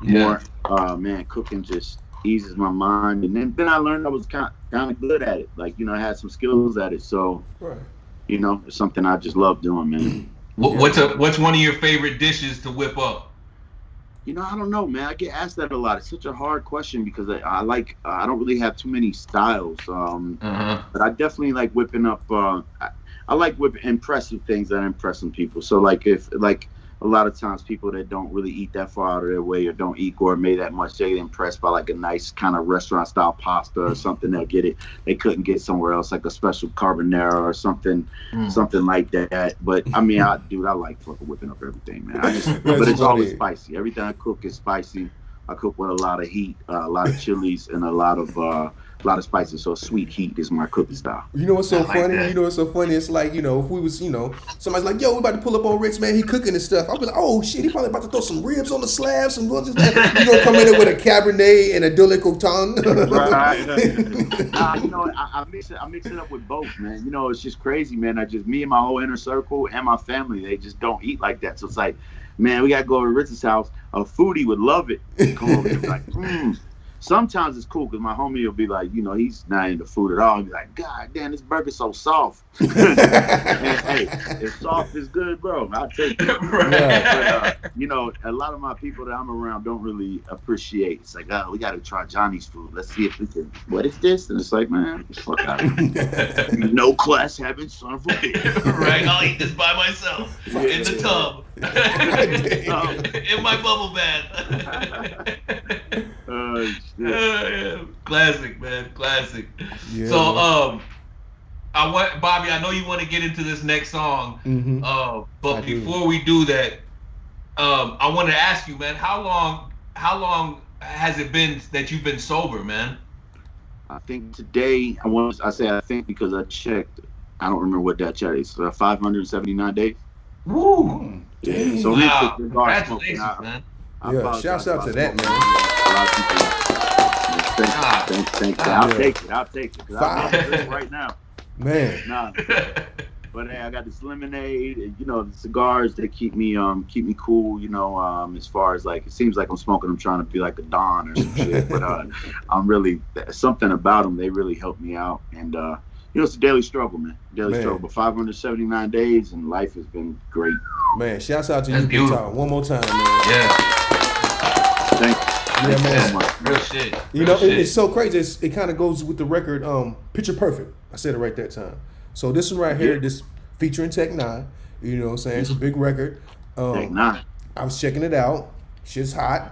More, man, cooking just eases my mind, and then I learned I was kind of good at it. Like I had some skills at it, so it's something I just love doing, man. What's one of your favorite dishes to whip up? I don't know, man. I get asked that a lot. It's such a hard question because I don't really have too many styles. But I definitely like whipping up. I like whipping impressive things that impress some people. So like if a lot of times people that don't really eat that far out of their way or don't eat gourmet that much, they get impressed by like a nice kind of restaurant style pasta or something they couldn't get somewhere else, like a special carbonara or something like that. But I mean, I like fucking whipping up everything, man. But it's always spicy. Everything I cook is spicy. I cook with a lot of heat, a lot of chilies, and a lot of spices. So sweet heat is my cooking style. You know what's so funny? You know what's so funny? It's like, if we was, somebody's like, yo, we about to pull up on Rittz, man. He cooking and stuff. I'll be like, oh shit, he probably about to throw some ribs on the slab. You gonna come in there with a Cabernet and a Double Coton. Right. I mix it up with both, man. It's just crazy, man. Me and my whole inner circle and my family, they just don't eat like that. So it's like, man, we gotta go to Ritz's house. A foodie would love it. Come over and be like, Sometimes it's cool because my homie will be like, he's not into food at all. He'll be like, God damn, this burger's so soft. And, hey, if soft is good, bro, I'll take it. Right. But, a lot of my people that I'm around don't really appreciate. It's like, we got to try Johnny's food. Let's see if we can. What is this? And it's like, man, fuck out of here. No class having son of a bitch. Right, I'll eat this by myself in the tub. In my bubble bath. Classic, man, classic. Yeah, so, Bobby, I know you want to get into this next song, but before we do that, I want to ask you, man, how long has it been that you've been sober, man? I think today, I think because I checked, I don't remember what that check is, 579 days. Woo! Yeah, so wow. Congratulations, man. Shouts out to that, man. A lot of people. Thank you. I'll take it. Because I'm not right now. Man. Nah. But hey, I got this lemonade and the cigars that keep me cool, as far as like it seems like I'm smoking, I'm trying to be like a Don or some shit. But I'm really something about them, they really help me out. And it's a daily struggle, man. Struggle. But 579 days and life has been great. Man, shouts out to you, Big Tom. One more time, man. Yeah. Thank you. Yeah, man. Real shit. It's so crazy. It kind of goes with the record, Picture Perfect. I said it right that time. So this one right here, this featuring Tech Nine. You know what I'm saying? It's a big record. Tech Nine. I was checking it out. Shit's hot.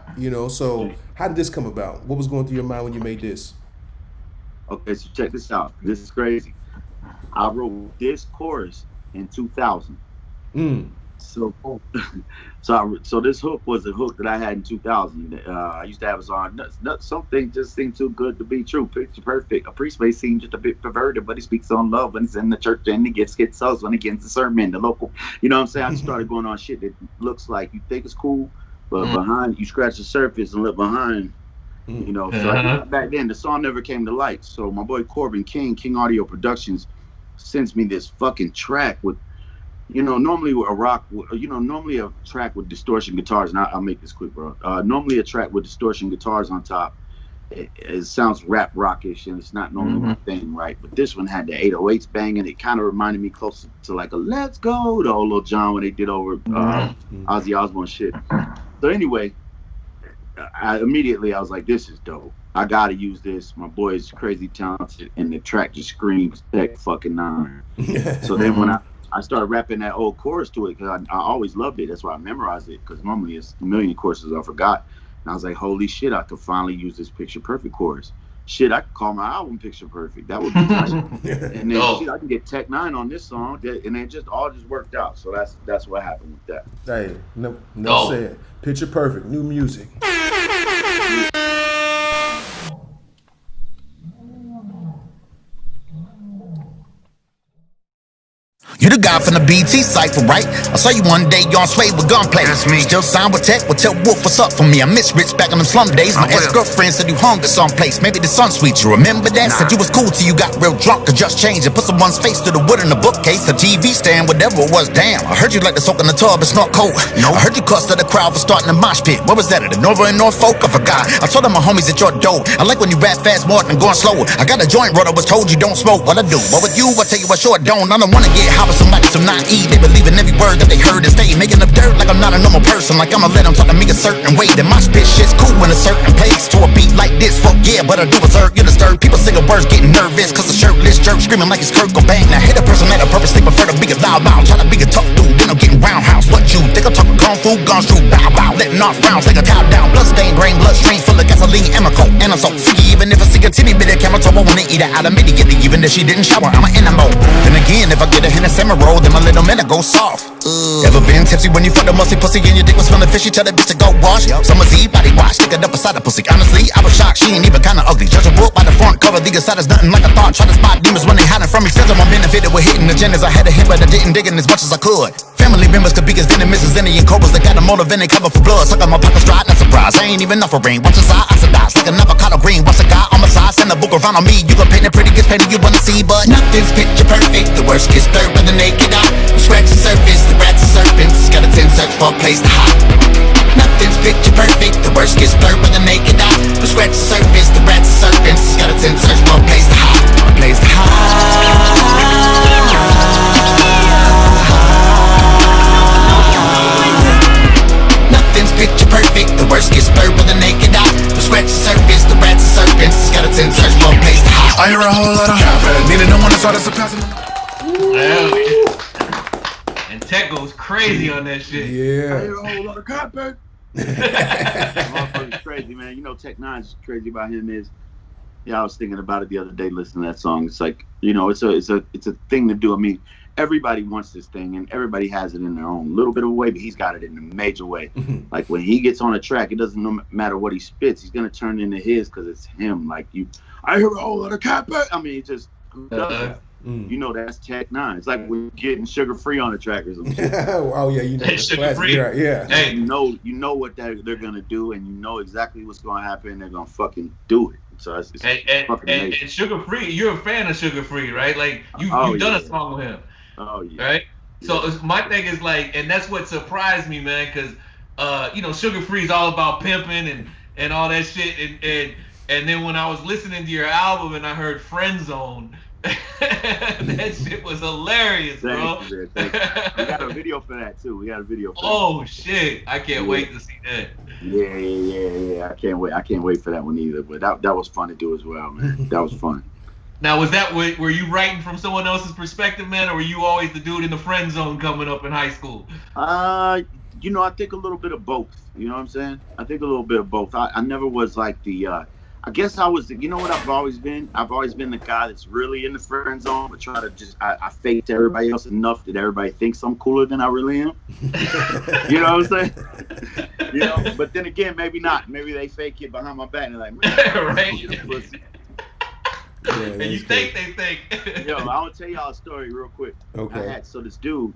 So how did this come about? What was going through your mind when you made this? Okay, so check this out. This is crazy. I wrote this chorus in 2000. So this hook was a hook that I had in 2000. I used to have a song. Something just seemed too good to be true. Picture perfect. A priest may seem just a bit perverted, but he speaks on love when he's in the church and he gets schizzos when he gets the sermon. The local, you know what I'm saying? I just started going on shit that looks like you think it's cool, but behind you scratch the surface and look behind. So back then the song never came to light. So my boy Corbin King Audio Productions sends me this fucking track with, normally a track with distortion guitars, and I'll make this quick, bro. Normally a track with distortion guitars on top, it sounds rap rockish, and it's not normally my thing, right? But this one had the 808s banging. It kind of reminded me closer to like a Let's Go, the old Lil Jon when they did over Ozzy Osbourne shit. So anyway, I was like, this is dope. I gotta use this. My boy is crazy talented, and the track just screams Tech fucking Nine. So then when I started rapping that old chorus to it, because I always loved it. That's why I memorized it, because normally it's a million choruses I forgot. And I was like, holy shit, I could finally use this Picture Perfect chorus. Shit, I could call my album Picture Perfect. That would be nice. And then shit, I can get Tech Nine on this song, and it just all worked out. So that's what happened with that. Hey, no said. Picture Perfect, new music. You the guy from the BT cypher, right? I saw you one day, you on Sway with gunplay. That's me. Still signed with Tech, well tell Wolf what's up for me. I miss Rittz back in them slum days. My ex-girlfriend said you hung at some place. Maybe the sun sweet, you remember that? Said you was cool till you got real drunk or just changed and put someone's face to the wood in the bookcase, a TV stand, whatever it was. Damn, I heard you like to soak in the tub, it's not cold. No, I heard you cussed at the crowd for starting a mosh pit. What was that, at the Nova in Norfolk? I forgot. I told them my homies at your door. I like when you rap fast more than going slow. I got a joint brother was told you don't smoke. What I do? What with you? I tell you what sure don't. I don't wanna get high with somebody some not eat. They believe in every word that they heard and stay making up dirt like I'm not a normal person. Like I'ma let them talk to me a certain way. That my spit shit's cool in a certain place. To a beat like this, fuck yeah, but I do assert you disturbed. People singing words getting nervous cause the shirtless jerk screaming like it's Kurt Cobain. Now hit a person that a purposely prefer to be a loud mouth. Try to be a tough dude, then I'm getting roundhouse. What you think I'm talking kung fu, guns through bow bow, letting off rounds like a cow down. Bloodstained brain, bloodstream full of gasoline, Emmerco, and I'm so freaky. Even if I see a teeny bit of camera, so I wanna eat it out immediately. Even if she didn't shower, I'm an animal. Then again, if I get a hint of salmon roll, then my little minute go soft. Ever been tipsy when you fuck the musty pussy and your dick was smelling fishy? Tell that bitch to go wash. Summer's Eve, body wash, stick it up beside the pussy. Honestly, I was shocked, she ain't even kinda ugly. Judge a book by the front cover, the side is nothing like I thought. Try to spot demons when they hiding from me. Says I'm benefited with hitting agendas. I had a hit, but I didn't dig in as much as I could. Family members could be as venomous as any and cobras that got a motive and they cover for blood. Suck on my pocket stride, not surprised. I ain't even offering. Watch the side, oxidize like an avocado green. Watch a guy on my side, send a book around on me. You can paint the prettiest painting you wanna see, but nothing's picture perfect. The worst gets blurred by the naked eye. We scratch the surface, the rats are serpents. Skeletons search for a place to hide. Nothing's picture perfect. The worst gets blurred by the naked eye. We scratch the surface, the rats are serpents. Skeletons search for a place to hide. A place to hide. Picture perfect, the worst gets blurred with the naked eye. We scratch the surface, the rats are serpents. Skeletons search for a place to hide. I hear a whole lot of needed no one to start us a passing. And Tech goes crazy on that shit. Yeah. I hear a whole lot of copper. Motherfucker's crazy, man. You know, Tech Nine's crazy about him is. Yeah, I was thinking about it the other day listening to that song. It's like, you know, it's a thing to do. I mean, everybody wants this thing and everybody has it in their own little bit of a way, but he's got it in a major way. Like when he gets on a track, it doesn't no matter what he spits, he's gonna turn into his because it's him. Like I hear a whole lot of copper. I mean, it just who does that? You know, that's Tech Nine. It's like we're getting Sugar Free on the track or something. Oh yeah, you know, Hey, Sugar Free. Right, yeah. Hey, you know what they're gonna do, and you know exactly what's gonna happen. They're gonna fucking do it. So it's fucking amazing. And Sugar Free, you're a fan of Sugar Free, right? Like you've done a song with him. Oh yeah. Right. So my thing is like, and that's what surprised me, man, because you know, Sugar Free is all about pimping and all that shit, and then when I was listening to your album and I heard Friend Zone, that shit was hilarious, bro. Thank you. We got a video for that too. Oh shit! I can't wait to see that. Yeah. I can't wait for that one either. But that was fun to do as well, man. That was fun. Now, were you writing from someone else's perspective, man, or were you always the dude in the friend zone coming up in high school? You know, I think a little bit of both. You know what I'm saying? I think a little bit of both. I never was like the. I guess I was. You know what I've always been? I've always been the guy that's really in the friend zone, but try to just. I fake to everybody else enough that everybody thinks I'm cooler than I really am. You know what I'm saying? You know, but then again, maybe not. Maybe they fake it behind my back and they're like, man, right? You know, Yeah, and you think they think. Yo, I want to tell y'all a story real quick. Okay. So this dude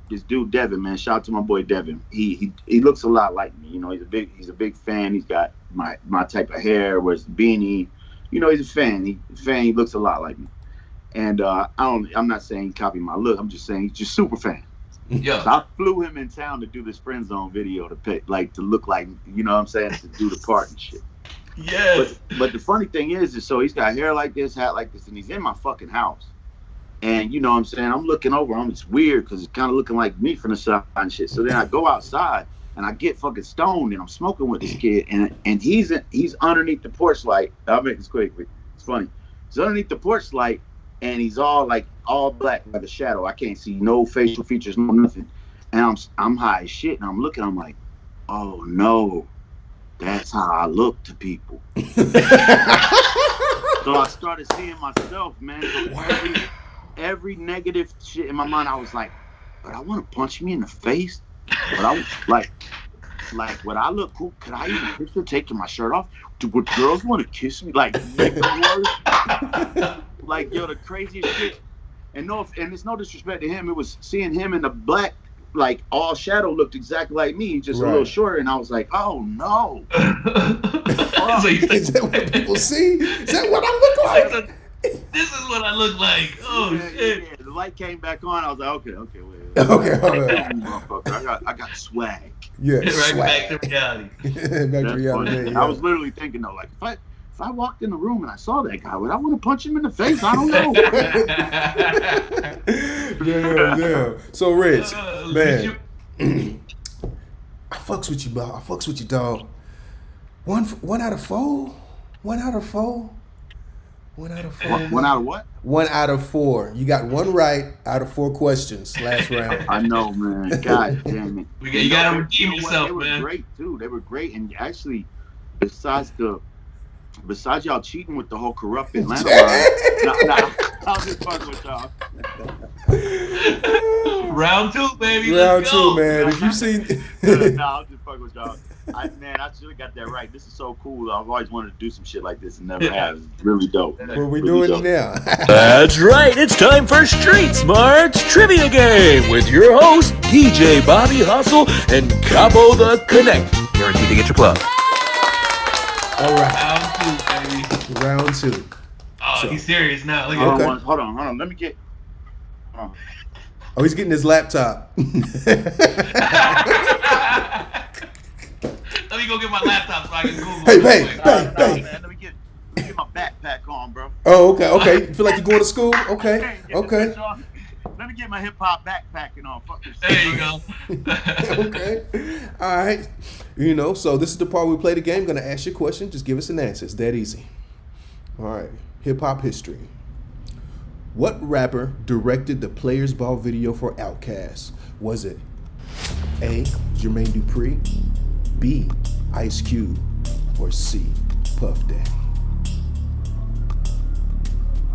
Devin, man, shout out to my boy Devin. He looks a lot like me. You know, he's a big fan. He's got my type of hair, wears a beanie. You know, he's a fan. He looks a lot like me. And I'm not saying he copied my look. I'm just saying he's just super fan. Yeah. So I flew him in town to do this friend zone video to look like, you know what I'm saying, to do the part and shit. Yes. But the funny thing is so he's got hair like this, hat like this, and he's in my fucking house. And you know what I'm saying? I'm looking over. It's weird because it's kind of looking like me from the side and shit. So then I go outside and I get fucking stoned and I'm smoking with this kid and he's underneath the porch light. I'll make this quick. It's funny. He's underneath the porch light and he's all black like a shadow. I can't see no facial features, no nothing. And I'm high as shit and I'm looking. I'm like, oh no. That's how I look to people. So I started seeing myself, man. So every negative shit in my mind, I was like, but I want to punch me in the face. But I like, would I look cool? Could I even picture taking my shirt off? Would girls want to kiss me? Like, make it worse? Like, yo, the craziest shit. and it's no disrespect to him. It was seeing him in the black, like all shadow, looked exactly like me, just a little shorter, and I was like, oh no. Is that what people see? Is that what I look like? This is what I look like. Oh shit! Yeah. The light came back on. I was like, wait. Okay, all right. Motherfucker, I got swag. Yeah, right swag. back to reality. Back to reality. I was literally thinking though, like if I walked in the room and I saw that guy, would I want to punch him in the face? I don't know. Yeah. So Rittz, man, I fucks with you, bro. I fucks with you, dog. One out of four. 1 out of 4. 1 out of 4. One out of what? 1 out of 4. You got 1 right out of 4 questions last round. I know, man. God damn it. You gotta redeem yourself, They man. were great too. They were great, and actually, besides y'all cheating with the whole corrupt Atlanta line, I was just fucking with y'all. Round 2, baby. Round Let's 2, go. man. If you seen, No, I was just fucking with y'all. I should have got that right. This is so cool. I've always wanted to do some shit like this and never have. It's really dope. what we doing now? That's right, it's time for Street Smarts Trivia Game with your host, DJ Bobby Hustle and Capo the Connect. Guaranteed to get your plug. All right. Round 2, baby. Round 2. Oh, he's serious now. Look at Okay. Hold on. Let me get. Hold on. Oh, he's getting his laptop. Let me go get my laptop so I can Google. Hey, it. hey. Man, let me get my backpack on, bro. Oh, okay. You feel like you're going to school? Okay. Let me get my hip hop backpacking on. Fuck this There you go. Okay. All right. So this is the part where we play the game. I'm going to ask you a question. Just give us an answer. It's that easy. All right. Hip hop history. What rapper directed the Players Ball video for Outkast? Was it A, Jermaine Dupri, B, Ice Cube, or C, Puff Daddy?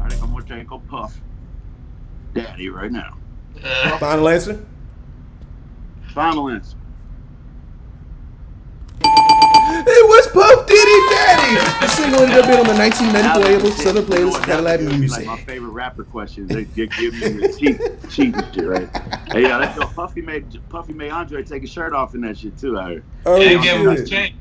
I think I'm gonna go Puff Daddy right now. Final answer? Final answer. It was Puff Daddy. The single ended up being on the 1994 album Southern Playlist Cadillac Music. Like my favorite rapper questions. They give me the cheat and shit, right? Hey, yeah, let's go. Puffy made Andre take his shirt off in that shit too. I heard. Oh, And give him his shit. chain.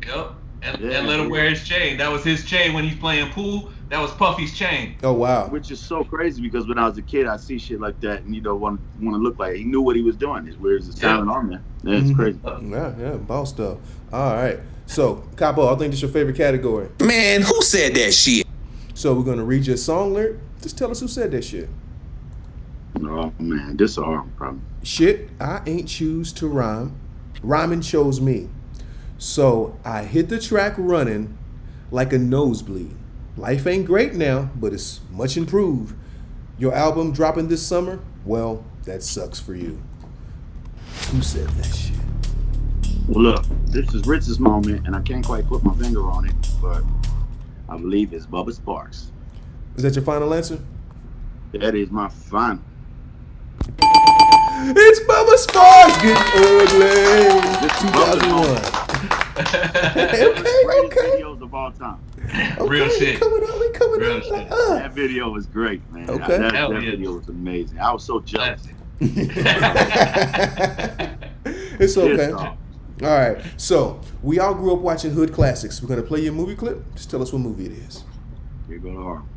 Yep. And let him wear his chain. That was his chain when he's playing pool. That was Puffy's chain. Oh, wow. Which is so crazy because when I was a kid, I see shit like that and want to look like he knew what he was doing. As weird as it sounded on there. That's crazy. Yeah, boss stuff. All right. So, Capo, I think this is your favorite category. Man, who said that shit? So we're going to read your song lyric. Just tell us who said that shit. Oh, man. This is a hard problem. Shit, I ain't choose to rhyme. Rhyming chose me. So I hit the track running like a nosebleed. Life ain't great now, but it's much improved. Your album dropping this summer? Well, that sucks for you. Who said that shit? Well, look, this is Ritz's moment, and I can't quite put my finger on it, but I believe it's Bubba Sparks. Is that your final answer? That is my final. It's Bubba Sparks getting ugly. This is 2001. Okay. Videos of all time. Real shit. Coming Real on. shit. That video was great, man. Okay. That Hell yeah. video was amazing. I was so jealous. It's okay. Yes, dog. All right. So we all grew up watching hood classics. We're gonna play you a movie clip. Just tell us what movie it is. Here go to Harlem.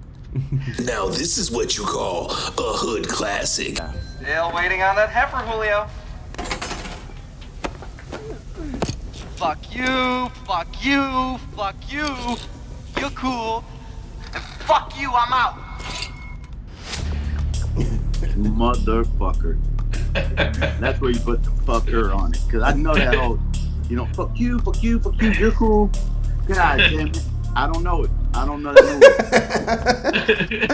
Now this is what you call a hood classic. Still waiting on that heifer, Julio. Fuck you, fuck you, fuck you. You're cool. And fuck you, I'm out. Motherfucker. That's where you put the fucker on it. Cause I know that whole, fuck you, you're cool. God damn it. I don't know it. I don't know that movie.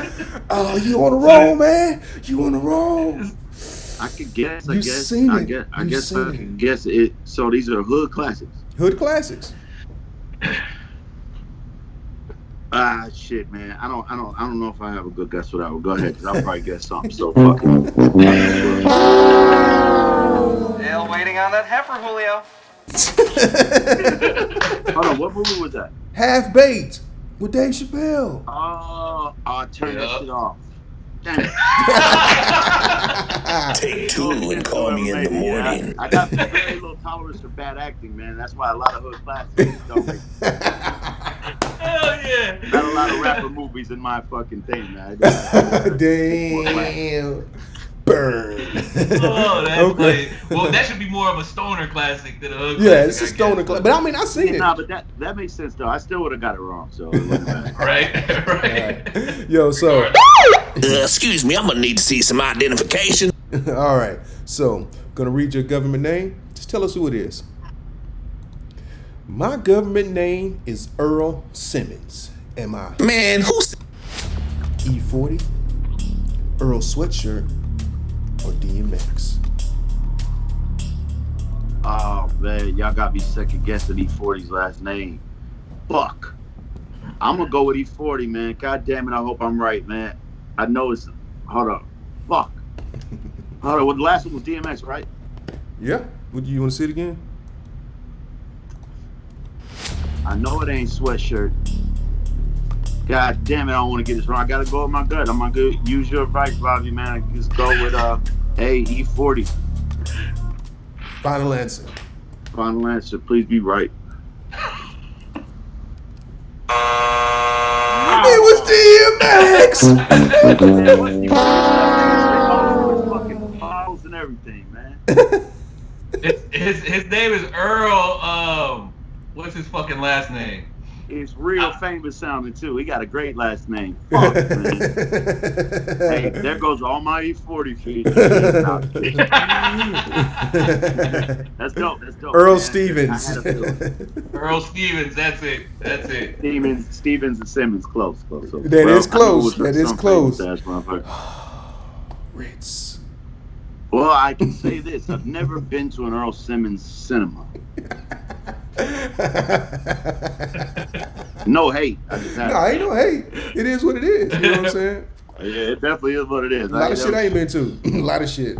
Oh, you on the roll, man. You on the roll. I could guess. I You guess. seen I it. guess. I You guess. seen I it. can guess it. So these are hood classics. Hood classics. Shit, man. I don't know if I have a good guess for that one. Go ahead, cause I'll probably guess something so fucking. Still waiting on that heifer, Julio. Hold on, what movie was that? Half Baked with Dave Chappelle. Oh, I turned that shit off. Damn it. Take two and call me in the morning. I got very little tolerance for bad acting, man. That's why a lot of hood classics don't make Hell yeah. Not a lot of rapper movies in my fucking thing, man. Damn. Burn. Oh, that's okay. Well, that should be more of a stoner classic than a hood Yeah, classic. it's a stoner classic. But I mean, I seen it. Nah, but that makes sense though. I still would have got it wrong. So right. Yo, so excuse me, I'm gonna need to see some identification. all right. So, gonna read your government name. Just tell us who it is. My government name is Earl Simmons. Am I Man, who's E40, Earl Sweatshirt, or DMX? Oh man, y'all got me second guessing E40's last name. Fuck. I'm gonna go with E40, man. God damn it, I hope I'm right, man. I know it's. Hold up. Fuck. Hold on. Well, the last one was DMX, right? Yeah. Would you want to see it again? I know it ain't Sweatshirt. God damn it, I don't want to get this wrong. I gotta go with my gut. I'm gonna use your advice, Bobby, man. Just go with E40. Final answer. Final answer. Please be right. It was DMX. Man, what's the fucking bottles and everything, man? His name is Earl. What's his fucking last name? It's real famous sounding too. He got a great last name. Fuck, man. Hey, there goes all my E40 features. That's dope. Earl man. Stevens. Earl Stevens. That's it. Stevens and Simmons, close. That is close. Rittz. Well, I can say this: I've never been to an Earl Simmons cinema. No hate. Ain't no hate. It is what it is. You know what I'm saying? Yeah, it definitely is what it is. A lot of shit I ain't been to. A lot of shit.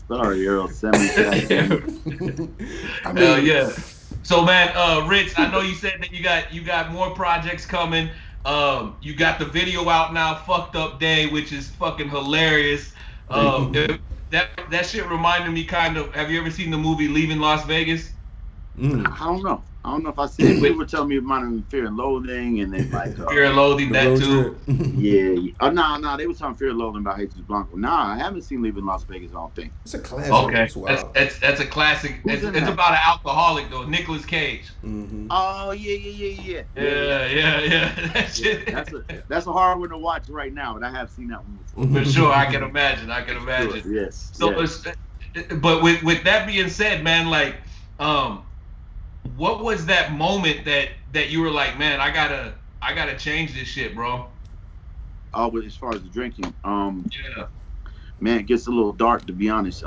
Sorry, Earl Simmons. Hell yeah. So man, Rittz, I know you said that you got more projects coming. You got the video out now, Fucked Up Day, which is fucking hilarious. That shit reminded me kind of. Have you ever seen the movie Leaving Las Vegas? I don't know if I see it. They were telling me about Fear and Loathing, and then like Fear and Loathing, that too. Yeah. Oh no, they were talking Fear and Loathing about Jesus Blanco. Nah, I haven't seen Leaving Las Vegas. I don't think. It's a classic. Okay, that's a classic. It's about an alcoholic though, Nicolas Cage. Mm-hmm. Oh yeah. Yeah. That shit. That's a hard one to watch right now, but I have seen that one before. For sure, I can imagine. Sure, yes. So, but with that being said, man, like, what was that moment that you were like, man, I gotta change this shit, bro? Oh, but as far as the drinking, yeah, man, it gets a little dark to be honest.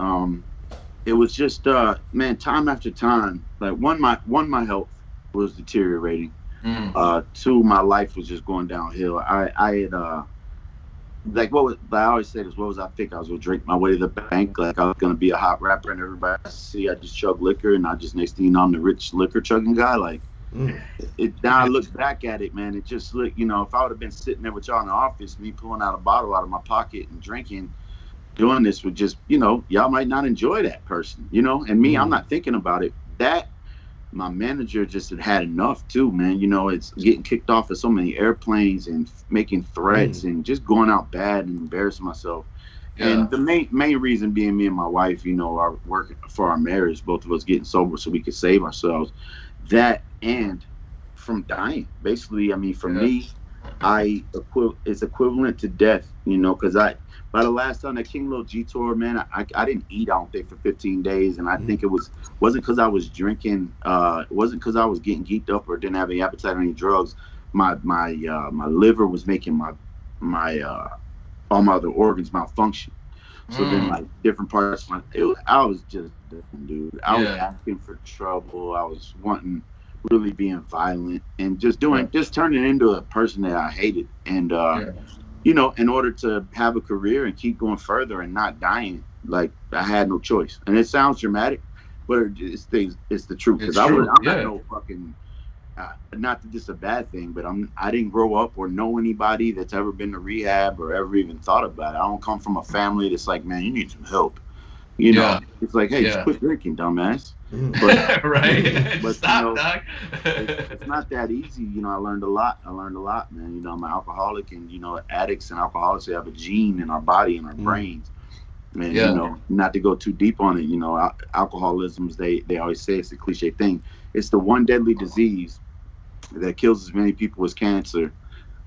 It was just, man, time after time, like one, my health was deteriorating. Two, my life was just going downhill. I had like I always say this, what was I think I was gonna drink my way to the bank, like I was gonna be a hot rapper and everybody see I just chug liquor and I just next thing you know I'm the rich liquor chugging guy. Like now I look back at it, man, it just look, you know, if I would have been sitting there with y'all in the office, me pulling out a bottle out of my pocket and drinking, doing this would just, you know, y'all might not enjoy that person, you know, and me, I'm not thinking about it. That my manager just had enough too, man. You know, it's getting kicked off of so many airplanes and making threats and just going out bad and embarrassing myself. Yeah. And the main reason being me and my wife, you know, are working for our marriage, both of us getting sober so we could save ourselves. That and from dying, basically. I mean, for me, it's equivalent to death, you know, because by the last time that King Lil G tour, man, I didn't eat, I don't think, for 15 days. And I think it wasn't because I was drinking, it wasn't because I was getting geeked up or didn't have any appetite or any drugs. My liver was making all my other organs malfunction. So then, like, different parts of I was just different, dude. I was asking for trouble. I was really being violent and just turning into a person that I hated. And, you know, in order to have a career and keep going further and not dying, like, I had no choice. And it sounds dramatic, but it's the truth. Because I'm not no fucking not that this is a bad thing, but I didn't grow up or know anybody that's ever been to rehab or ever even thought about it. I don't come from a family that's like, man, you need some help. You know, it's like, hey, just quit drinking, dumbass. But, right. But stop, dog. it's not that easy. You know, I learned a lot, man. You know, I'm an alcoholic, and you know, addicts and alcoholics, they have a gene in our body and our brains. And you know, not to go too deep on it, you know, alcoholism, they always say it's a cliche thing. It's the one deadly disease that kills as many people as cancer.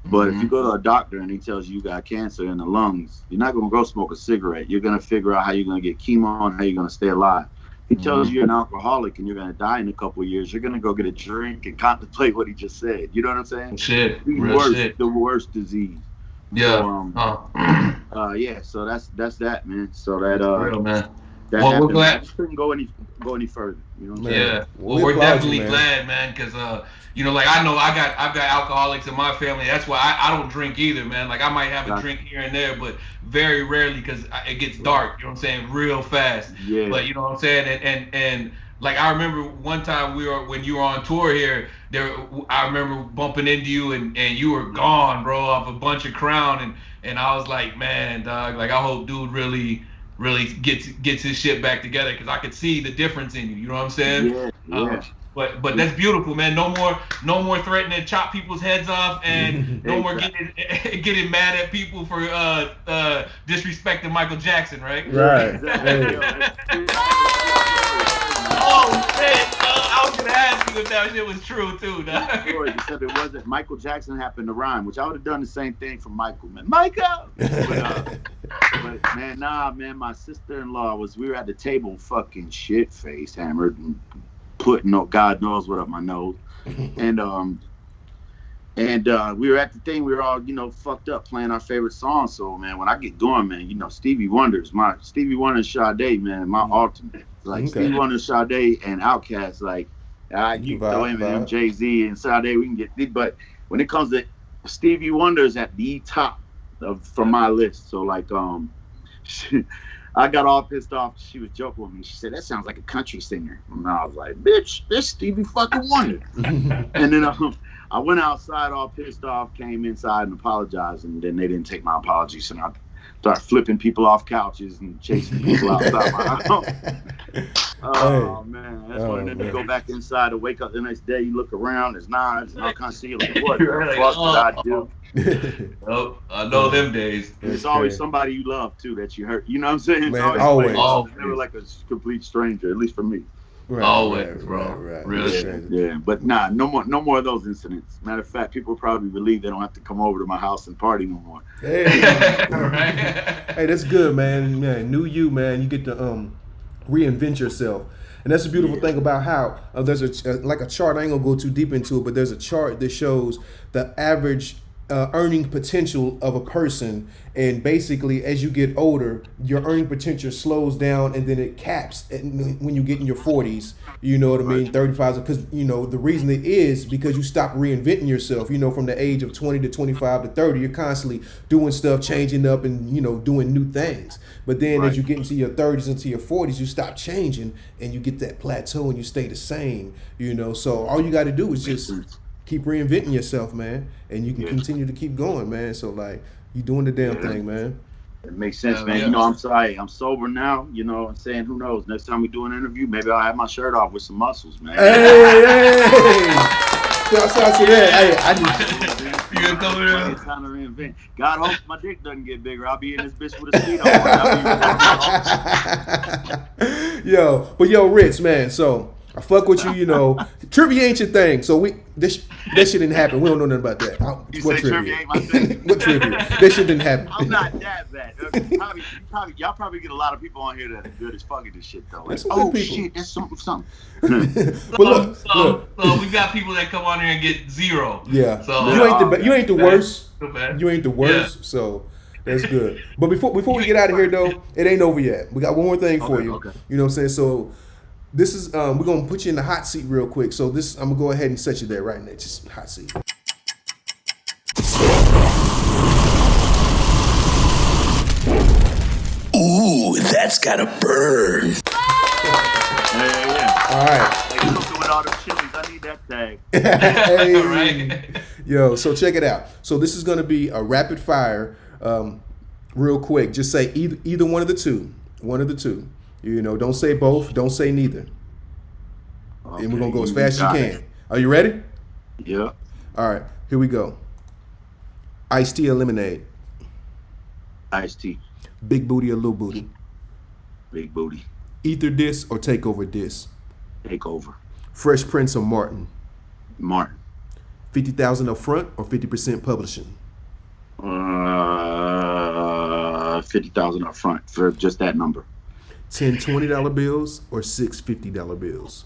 But if you go to a doctor and he tells you got cancer in the lungs, you're not going to go smoke a cigarette. You're going to figure out how you're going to get chemo and how you're going to stay alive. If he tells you you're an alcoholic and you're going to die in a couple of years, you're going to go get a drink and contemplate what he just said. You know what I'm saying? Shit. The worst disease. Yeah. So, so that's that, man. So that real, man. that well, happened. we're glad. I just couldn't go any further. You know what I'm saying? Yeah. Well, we're definitely glad, man, because you know, like I've got alcoholics in my family. That's why I don't drink either, man. Like I might have a drink here and there, but very rarely because it gets dark. You know what I'm saying? Real fast. Yeah. But you know what I'm saying? And like I remember one time when you were on tour here, I remember bumping into you and you were gone, bro, off a bunch of Crown, and I was like, man, dog, like I hope dude really gets his shit back together, because I could see the difference in you. You know what I'm saying? Yeah. But that's beautiful, man. No more threatening to chop people's heads off, and no more getting mad at people for disrespecting Michael Jackson, right? Right. Oh shit! I was gonna ask you if that shit was true too, dog. Except it wasn't. Michael Jackson happened to rhyme, which I would have done the same thing for Michael, man. Michael. But man, my sister-in-law we were at the table, fucking shit-faced, hammered, and putting God knows what up my nose, and we were at the thing. We were all, you know, fucked up playing our favorite song. So man, when I get going, man, you know, Stevie Wonder and Sade, man, my ultimate. Like Stevie Wonder, Sade, and Outkast, like you throw Eminem, Jay-Z, and Sade, we can get. But when it comes to Stevie Wonder, is at the top from my list. So like I got all pissed off. She was joking with me. She said, "That sounds like a country singer." And I was like, "Bitch, that's Stevie fucking Wonder." And then I went outside all pissed off, came inside and apologized, and then they didn't take my apologies, and I started flipping people off couches and chasing people outside my house. Oh man, that's when then you go back inside to wake up the next day. You look around, there's knives and all kinds of shit. Like, what the fuck did I do? Oh, I know them days. And it's always somebody you love too that you hurt. You know what I'm saying? Man, it's always. It's never like a complete stranger, at least for me. Always, bro. Real shit. Yeah, but no more of those incidents. Matter of fact, people probably relieved they don't have to come over to my house and party no more. Hey, hey, that's good, man. New you, man. You get to reinvent yourself. And that's the beautiful thing about how there's like a chart. I ain't gonna go too deep into it, but there's a chart that shows the average earning potential of a person, and basically as you get older, your earning potential slows down, and then it caps when you get in your 40s. You know what I mean? 35, because you know the reason it is because you stop reinventing yourself. You know, from the age of 20 to 25 to 30, you're constantly doing stuff, changing up, and you know doing new things. But then as you get into your 30s, into your 40s, you stop changing, and you get that plateau, and you stay the same. You know, so all you got to do is just keep reinventing yourself, man, and you can continue to keep going, man. So like, you doing the damn thing, man. It makes sense, man. You know, I'm sorry, I'm sober now. You know what I'm saying? Who knows? Next time we do an interview, maybe I'll have my shirt off with some muscles, man. Hey! Shout out to that. Hey, I It's time to reinvent. God hope my dick doesn't get bigger. I'll be in this bitch with a speedo on. Yo, Rittz, man. So I fuck with you, you know. Trivia ain't your thing, so that shit didn't happen. We don't know nothing about that. What trivia ain't my thing? What trivia? That shit didn't happen. I'm not that bad. Y'all probably get a lot of people on here that are good as fucking this shit though. Like, oh shit, that's something. But look. So we got people that come on here and get 0. Yeah. So you ain't the worst. bad. You ain't the worst. So that's good. But before we get out of here though, it ain't over yet. We got one more thing for you. Okay. You know what I'm saying? So this is we're gonna put you in the hot seat real quick. So I'm gonna go ahead and set you there right now. Just hot seat. Ooh, that's gotta burn. Yeah. All right. Like, all the chilies. I need that tag. Hey. Right. Yo, so check it out. So this is going to be a rapid fire, real quick. Just say either one of the two. One of the two. You know, don't say both. Don't say neither. Okay, And we're going to go as fast as you got can. it. Are you ready? Yeah. All right, here we go. Iced tea or lemonade? Iced tea. Big booty or little booty? Big booty. Ether disc or takeover disc? Take over. Fresh Prince or Martin? Martin. 50,000 up front or 50% publishing? 50,000 up front for just that number. 10 $20 bills or 6 $50 bills?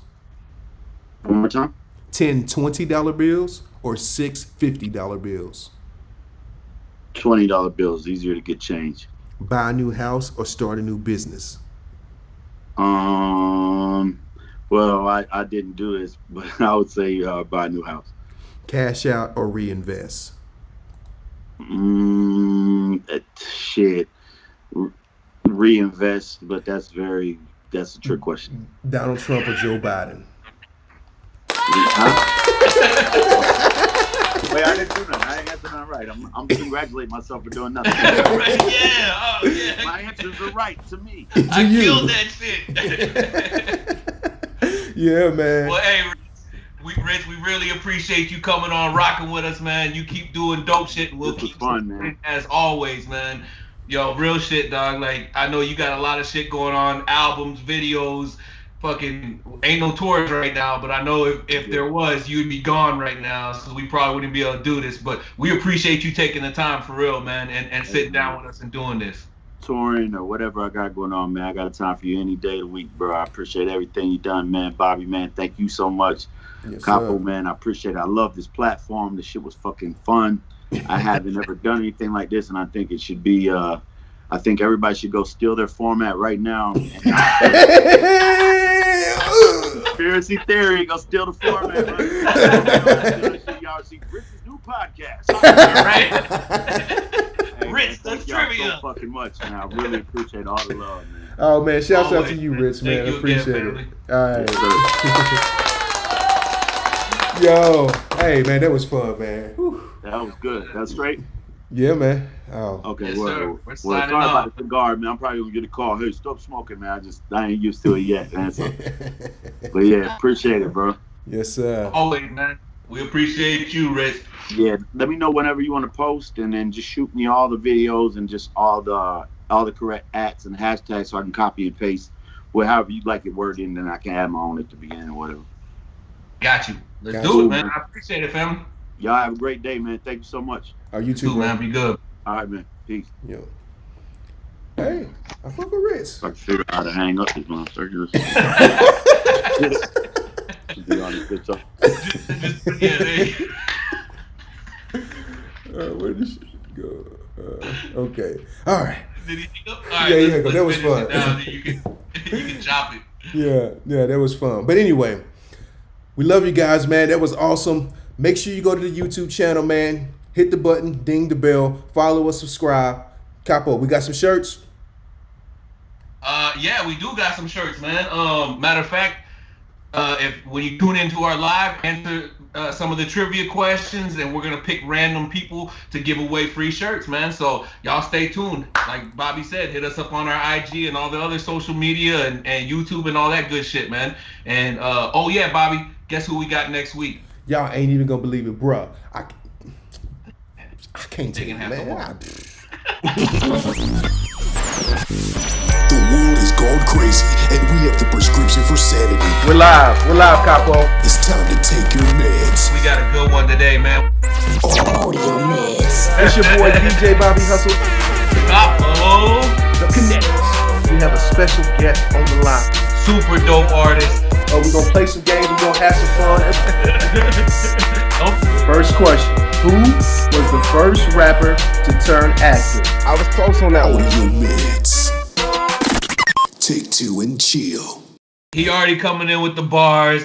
One more time. 10 $20 bills or 6 $50 bills? $20 bills, easier to get change. Buy a new house or start a new business? Well, I didn't do this, but I would say buy a new house. Cash out or reinvest? Shit. Reinvest, but that's a trick question. Donald Trump or Joe Biden? Wait, I didn't do nothing. I ain't answered nothing right. I'm congratulating myself for doing nothing. Right, yeah. Oh, yeah. My answers are right to me. I killed that shit. Yeah, man. Well, hey, Rittz, we really appreciate you coming on, rocking with us, man. You keep doing dope shit, and we'll This was keep fun, man. as always, man. Yo, real shit, dog. Like, I know you got a lot of shit going on, albums, videos. Fucking ain't no tours right now, but I know if there was, you'd be gone right now, so we probably wouldn't be able to do this. But we appreciate you taking the time for real, man, and sitting down with us and doing this. Touring or whatever I got going on, man. I got time for you any day of the week, bro. I appreciate everything you done, man. Bobby, man, thank you so much. Yes, Capo, sir. man, I appreciate it. I love this platform. This shit was fucking fun. I haven't ever done anything like this, and I think it should be I think everybody should go steal their format right now. Conspiracy theory, go steal the format. Right? Y'all see Ritz's new podcast. Right? Hey, Rittz, man, that's thank y'all trivia. so fucking much, man. I really appreciate all the love, man. Oh, man, shouts out Always, to you, man. Rittz, man. Thank you Appreciate again, it. family. All right. Yes, Yo, hey, man, that was fun, man. Whew. that was good. That's straight. Yeah, man. Oh. Okay, Yes, well, sir. well, We're sorry signing about off. the cigar, man. I'm probably gonna get a call. Hey, stop smoking, man. I ain't used to it yet, man. So, but yeah, appreciate it, bro. Yes, sir. Always, man. We appreciate you, Rittz. Yeah, let me know whenever you want to post, and then just shoot me all the videos and just all the correct @s and hashtags so I can copy and paste, however you like it worded, and then I can add my own at the beginning or whatever. Got you. Let's Got do you. it, man. I appreciate it, family. Y'all have a great day, man. Thank you so much. Oh, you too, Too, man. man. Be good. All right, man. Peace. Yo. Hey, I fuck with Rittz. I can figure out how to hang up this motherfucker. Be on this bitch up. Yeah, there you Where did she go? Okay. All right. Did he go? All right, Yeah, let's that was finish fun. it down, then you can chop it. Yeah, that was fun. But anyway, we love you guys, man. That was awesome. Make sure you go to the YouTube channel, man. Hit the button, ding the bell, follow us, subscribe. Capo, we got some shirts. Yeah, we do got some shirts, man. Matter of fact, when you tune into our live, answer some of the trivia questions, and we're gonna pick random people to give away free shirts, man. So y'all stay tuned. Like Bobby said, hit us up on our IG and all the other social media and YouTube and all that good shit, man. And oh yeah, Bobby, guess who we got next week? Y'all ain't even gonna believe it, bruh. I can't take it, Taking half the man. The world has gone crazy, and we have the prescription for sanity. We're live, Capo. It's time to take your meds. We got a good one today, man. Audio meds. It's your boy DJ Bobby Hustle, Capo, the Connectors. We have a special guest on the line. super dope artist. We're gonna play some games. We're gonna have some fun. Oh, First question: who was the first rapper to turn actor? I was close on that one. Audio meds. Take two and chill. he already coming in with the bars.